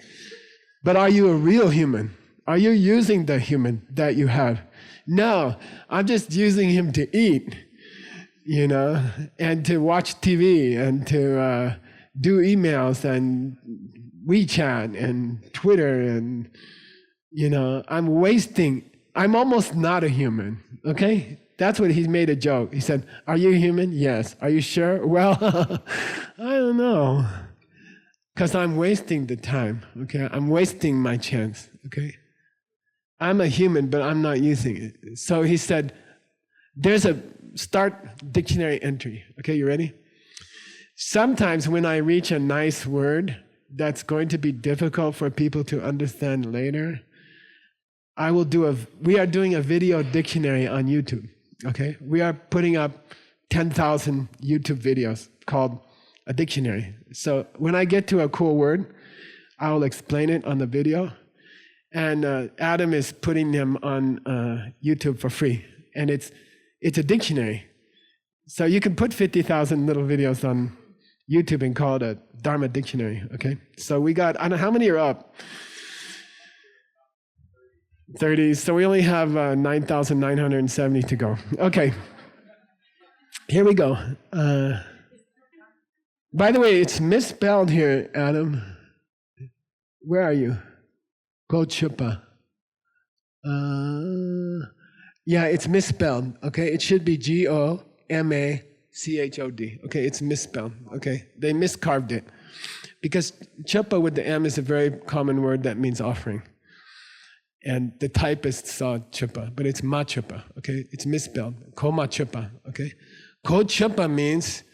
[SPEAKER 1] But are you a real human? Are you using the human that you have? No, I'm just using him to eat, and to watch TV, and to do emails, and WeChat, and Twitter, and, I'm almost not a human, okay? That's what he made a joke. He said, are you human? Yes. Are you sure? Well, I don't know. Because I'm wasting the time, okay? I'm wasting my chance, okay? I'm a human, but I'm not using it. So he said, there's a start dictionary entry. Okay, you ready? Sometimes when I reach a nice word that's going to be difficult for people to understand later, we are doing a video dictionary on YouTube. Okay, we are putting up 10,000 YouTube videos called a dictionary. So when I get to a cool word, I will explain it on the video. And Adam is putting them on YouTube for free. And it's a dictionary. So you can put 50,000 little videos on YouTube and call it a Dharma dictionary, okay? So we got, I don't know how many are up? 30. So we only have 9,970 to go. Okay. Here we go. By the way, it's misspelled here, Adam. Where are you? CHOD PA. Yeah, it's misspelled. Okay, it should be GOMACHOD. Okay, it's misspelled. Okay, they miscarved it because CHOD PA with the M is a very common word that means offering, and the typist saw CHOD PA, but it's CHOD PA. Okay, it's misspelled. CHOD PA. Okay, CHOD PA means.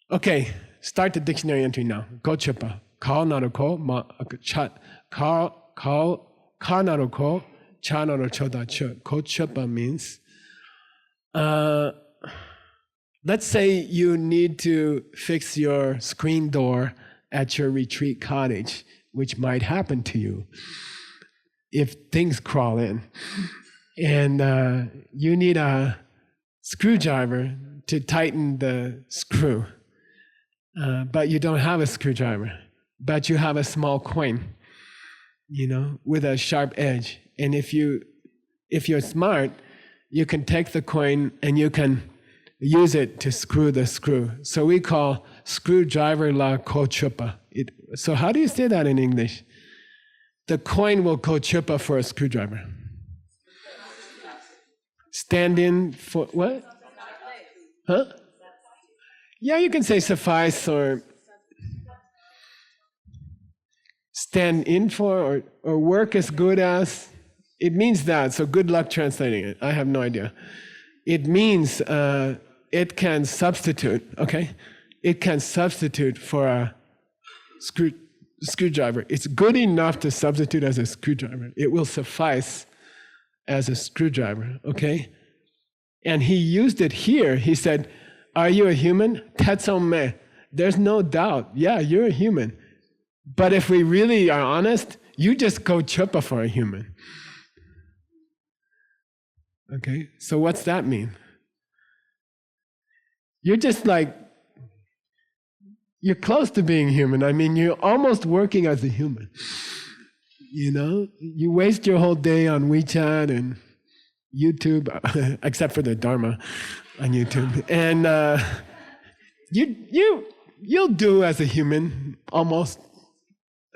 [SPEAKER 1] Okay, start the dictionary entry now. CHOD PA. Ka naru ko ma cha ka naru ko cha naru choda cho. CHOD PA means. Let's say you need to fix your screen door at your retreat cottage, which might happen to you if things crawl in. And you need a screwdriver to tighten the screw. But you don't have a screwdriver, but you have a small coin, with a sharp edge. And if you're smart, you can take the coin and you can use it to screw the screw. So we call screwdriver la CHOD PA. So how do you say that in English? The coin will CHOD PA for a screwdriver. Stand in for what? Huh? Yeah, you can say suffice or stand in for or work as good as. It means that, so good luck translating it. I have no idea. It means it can substitute, okay? It can substitute for a screwdriver. It's good enough to substitute as a screwdriver. It will suffice as a screwdriver, okay? And he used it here. He said, are you a human? Tetsome. There's no doubt. Yeah, you're a human. But if we really are honest, you just go CHOD PA for a human. Okay, so what's that mean? You're just you're close to being human. I mean, you're almost working as a human. You waste your whole day on WeChat and YouTube, except for the Dharma on YouTube. And you'll do as a human, almost.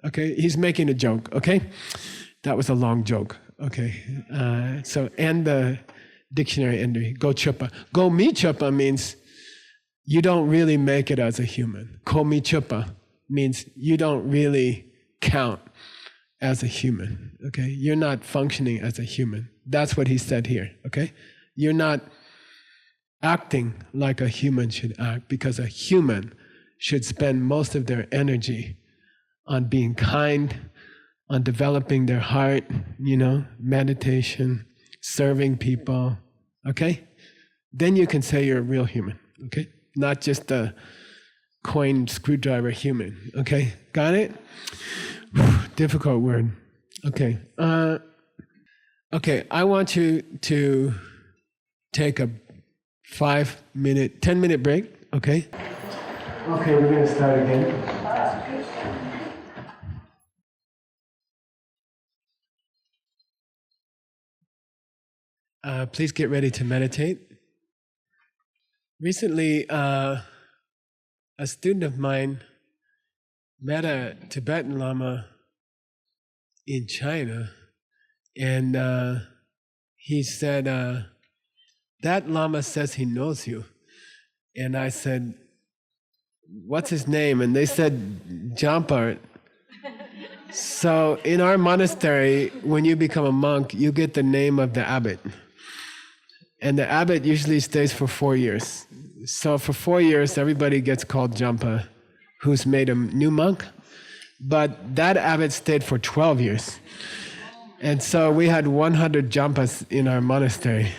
[SPEAKER 1] Okay, he's making a joke, okay? That was a long joke, okay? So end the dictionary entry, go CHOD PA. Go mi CHOD PA means you don't really make it as a human. Ko mi CHOD PA means you don't really count as a human, okay? You're not functioning as a human. That's what he said here, okay? You're not acting like a human should act, because a human should spend most of their energy on being kind, on developing their heart, meditation, serving people, okay? Then you can say you're a real human, okay? Not just a coin screwdriver human, okay? Got it? Difficult word. Okay. Okay, I want you to take a 10-minute break, okay? Okay, we're going to start again. Please get ready to meditate. Recently, a student of mine met a Tibetan Lama in China, and he said, that Lama says he knows you. And I said, what's his name? And they said, Jampa. So in our monastery, when you become a monk, you get the name of the abbot. And the abbot usually stays for 4 years. So for 4 years, everybody gets called Jampa, who's made a new monk. But that abbot stayed for 12 years. And so we had 100 Jampas in our monastery.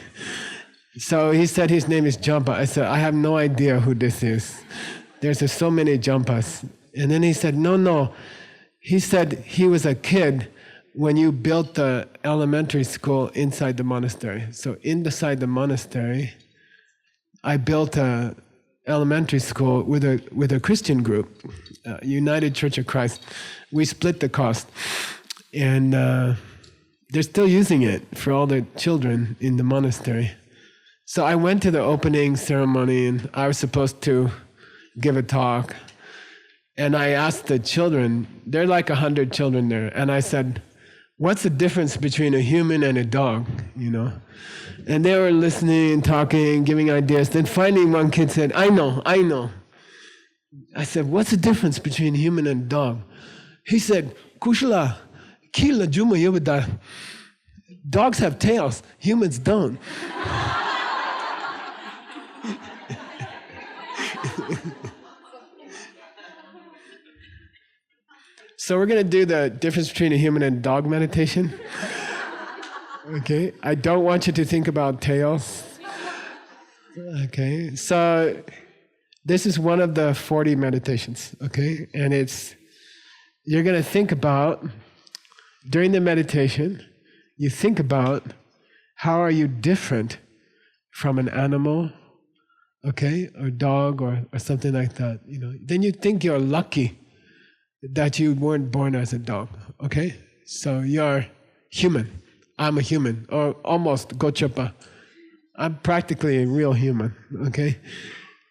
[SPEAKER 1] So he said his name is Jampa. I said, I have no idea who this is. There's just so many Jampas. And then he said, no. He said he was a kid when you built the elementary school inside the monastery. So inside the monastery, I built a elementary school with a Christian group, United Church of Christ. We split the cost. And they're still using it for all the children in the monastery. So I went to the opening ceremony and I was supposed to give a talk. And I asked the children, there are like 100 children there, and I said, what's the difference between a human and a dog, And they were listening, talking, giving ideas. Then finally one kid said, I know. I said, what's the difference between a human and a dog? He said, Kushala, kila juma yubada. Dogs have tails, humans don't. So we're going to do the difference between a human and dog meditation. Okay, I don't want you to think about tails. Okay, so this is one of the 40 meditations, okay? And you're going to think about, during the meditation, you think about how are you different from an animal, okay, or dog or something like that, Then you think you're lucky that you weren't born as a dog, okay? So you're human. I'm a human, or almost Geshe Pa. I'm practically a real human, okay?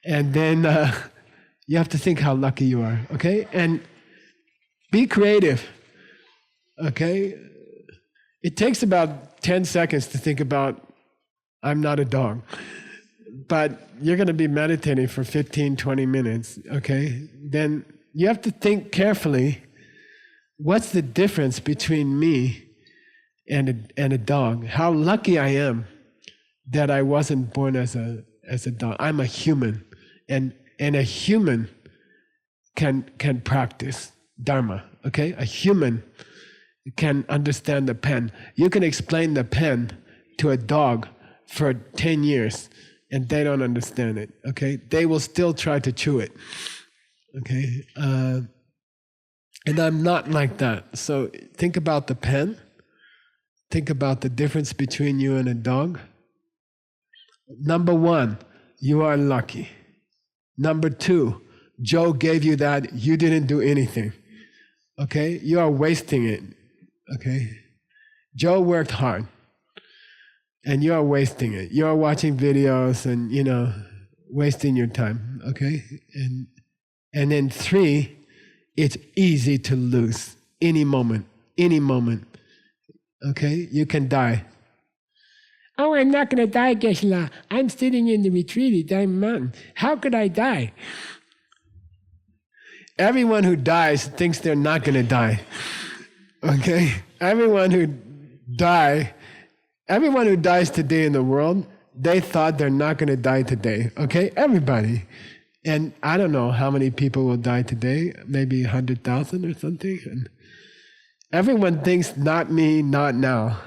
[SPEAKER 1] And then you have to think how lucky you are, okay? And be creative, okay? It takes about 10 seconds to think about, I'm not a dog. But you're going to be meditating for 15, 20 minutes, okay? Then you have to think carefully, what's the difference between me and a dog? How lucky I am that I wasn't born as a dog. I'm a human, and a human can practice Dharma, okay? A human can understand the pen. You can explain the pen to a dog for 10 years, and they don't understand it, okay? They will still try to chew it. Okay, and I'm not like that. So think about the pen. Think about the difference between you and a dog. Number one, you are lucky. Number two, Joe gave you that, you didn't do anything. Okay, you are wasting it. Okay, Joe worked hard, and you are wasting it. You are watching videos and, wasting your time. Okay, and then three, it's easy to lose any moment. Okay, you can die. Oh, I'm not going to die, Geshe. I'm sitting in the retreat at Diamond Mountain. How could I die? Everyone who dies thinks they're not going to die. Okay, everyone who dies today in the world, they thought they're not going to die today. Okay, everybody. And I don't know how many people will die today, maybe 100,000 or something. And everyone thinks, not me, not now.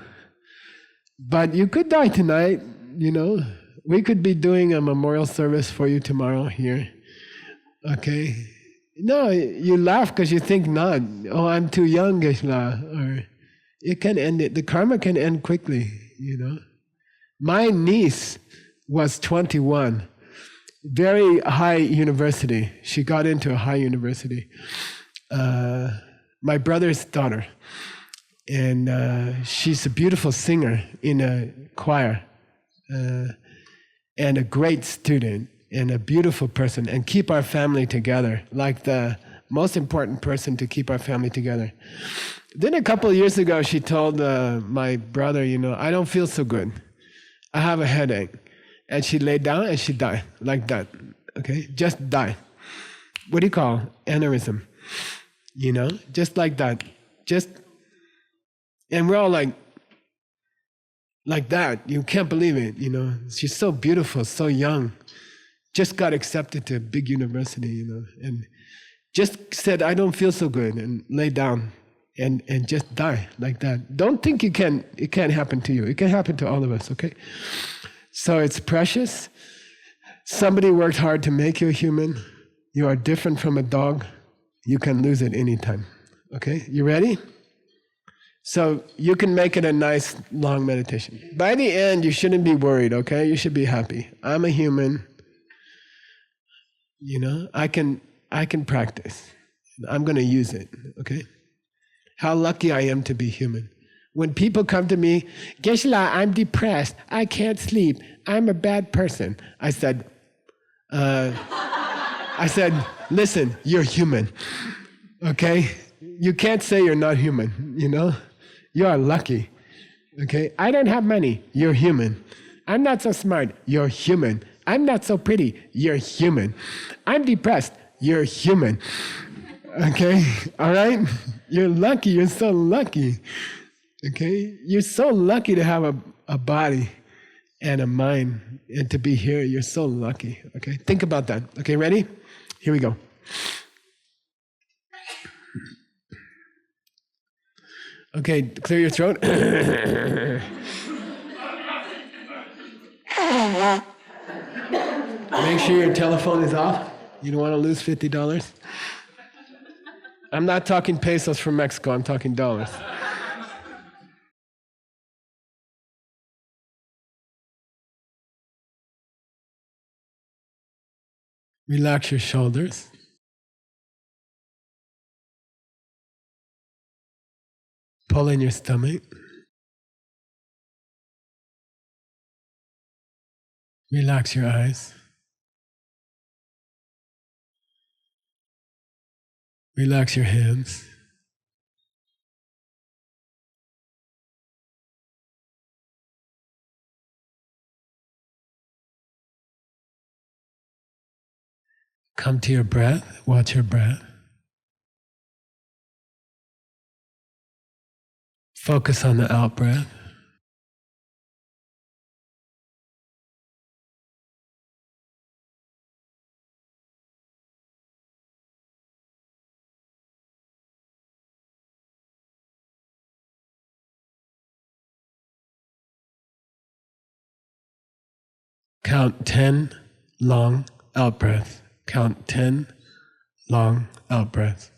[SPEAKER 1] But you could die tonight, We could be doing a memorial service for you tomorrow here. Okay? No, you laugh because you think not. Oh, I'm too young, Geshe. Or it can end, the karma can end quickly, My niece was 21. Very high university. She got into a high university. My brother's daughter. And she's a beautiful singer in a choir. And a great student. And a beautiful person. And keep our family together. Like the most important person to keep our family together. Then a couple of years ago, she told my brother, I don't feel so good. I have a headache. And she laid down and she died like that, okay? Just die. What do you call aneurysm? Just like that. And we're all like that. You can't believe it, She's so beautiful, so young. Just got accepted to a big university, and just said, I don't feel so good, and lay down and just die like that. Don't think it can't happen to you. It can happen to all of us, okay? So it's precious. Somebody worked hard to make you a human. You are different from a dog. You can lose it anytime. Okay, you ready? So you can make it a nice long meditation. By the end, you shouldn't be worried, okay? You should be happy. I'm a human. I can practice. I'm going to use it, okay? How lucky I am to be human. When people come to me, Geshe-la, I'm depressed. I can't sleep. I'm a bad person. I said, listen, you're human. Okay? You can't say you're not human, you know? You are lucky. Okay? I don't have money. You're human. I'm not so smart. You're human. I'm not so pretty. You're human. I'm depressed. You're human. Okay? All right? You're lucky. You're so lucky. Okay? You're so lucky to have a body and a mind and to be here. You're so lucky. Okay? Think about that. Okay, ready? Here we go. Okay, clear your throat. Make sure your telephone is off. You don't want to lose $50. I'm not talking pesos from Mexico, I'm talking dollars. Relax your shoulders. Pull in your stomach. Relax your eyes. Relax your hands. Come to your breath. Watch your breath. Focus on the out breath. Count 10 long out breaths. Count 10 long out breaths.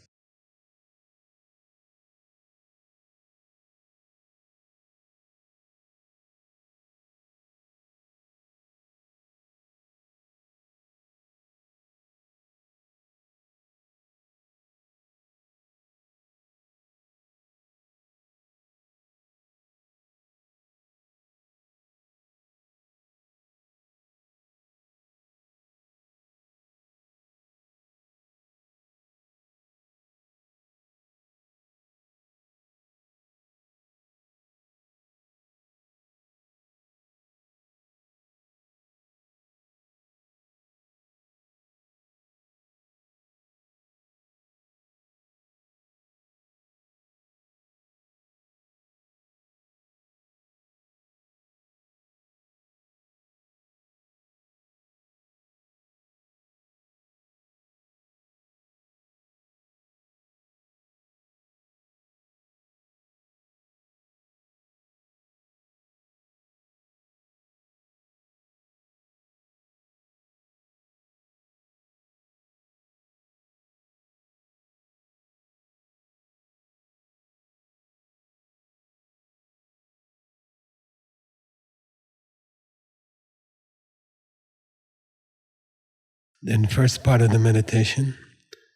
[SPEAKER 1] Then first part of the meditation,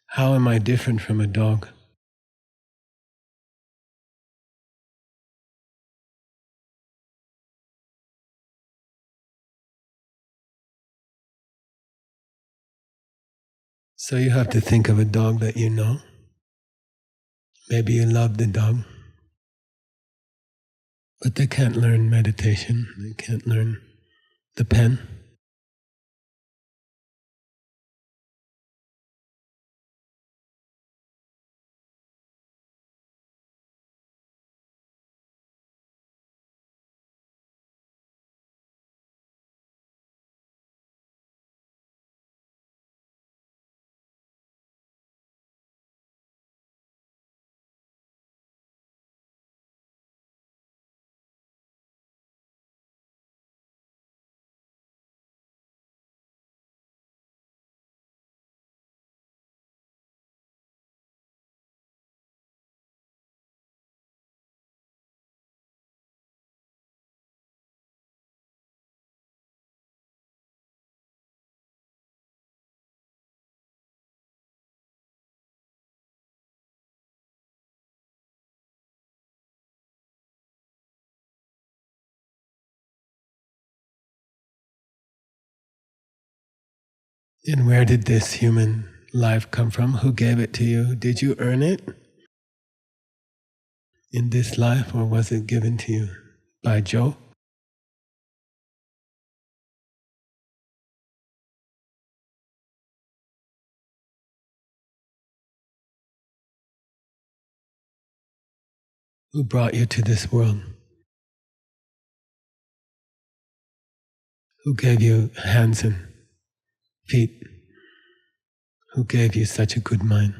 [SPEAKER 1] how am I different from a dog? So you have to think of a dog that you know. Maybe you love the dog, but they can't learn meditation. They can't learn the pen. And where did this human life come from? Who gave it to you? Did you earn it in this life, or was it given to you by Joe? Who brought you to this world? Who gave you hands and feet? Who gave you such a good mind?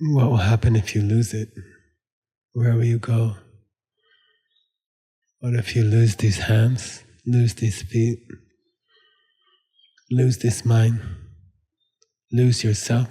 [SPEAKER 1] What will happen if you lose it? Where will you go? What if you lose these hands, lose these feet, lose this mind, lose yourself?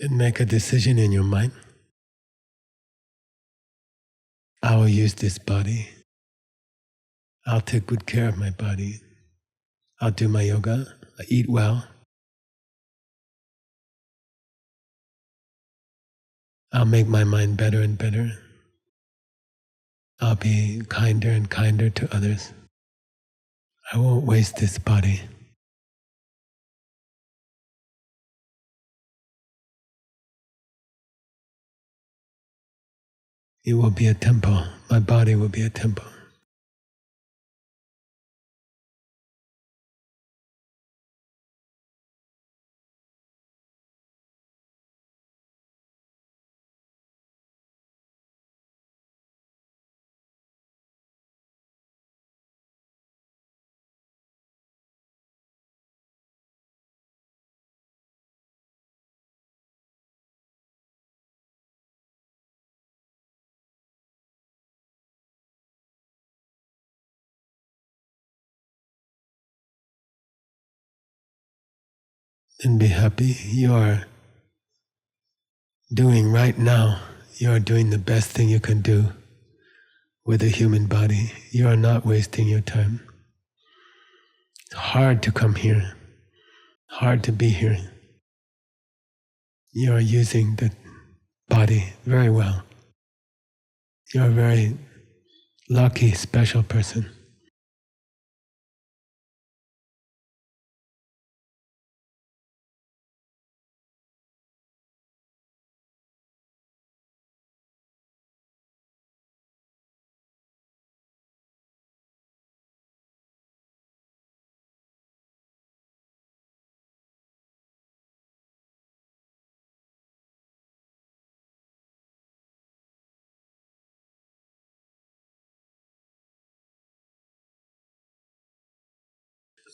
[SPEAKER 1] Then make a decision in your mind. I will use this body. I'll take good care of my body. I'll do my yoga. I eat well. I'll make my mind better and better. I'll be kinder and kinder to others. I won't waste this body. It will be a temple. My body will be a temple. And be happy. You are doing right now. You are doing the best thing you can do with a human body. You are not wasting your time. It's hard to come here. Hard to be here. You are using the body very well. You are a very lucky, special person.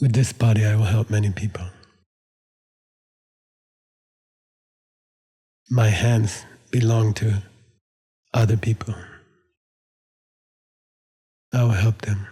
[SPEAKER 1] With this body, I will help many people. My hands belong to other people. I will help them.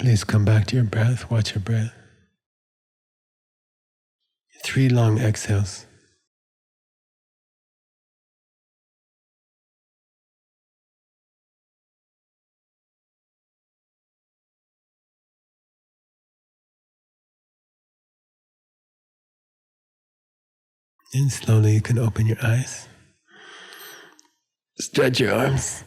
[SPEAKER 1] Please come back to your breath. Watch your breath. 3 long exhales. And slowly you can open your eyes. Stretch your arms.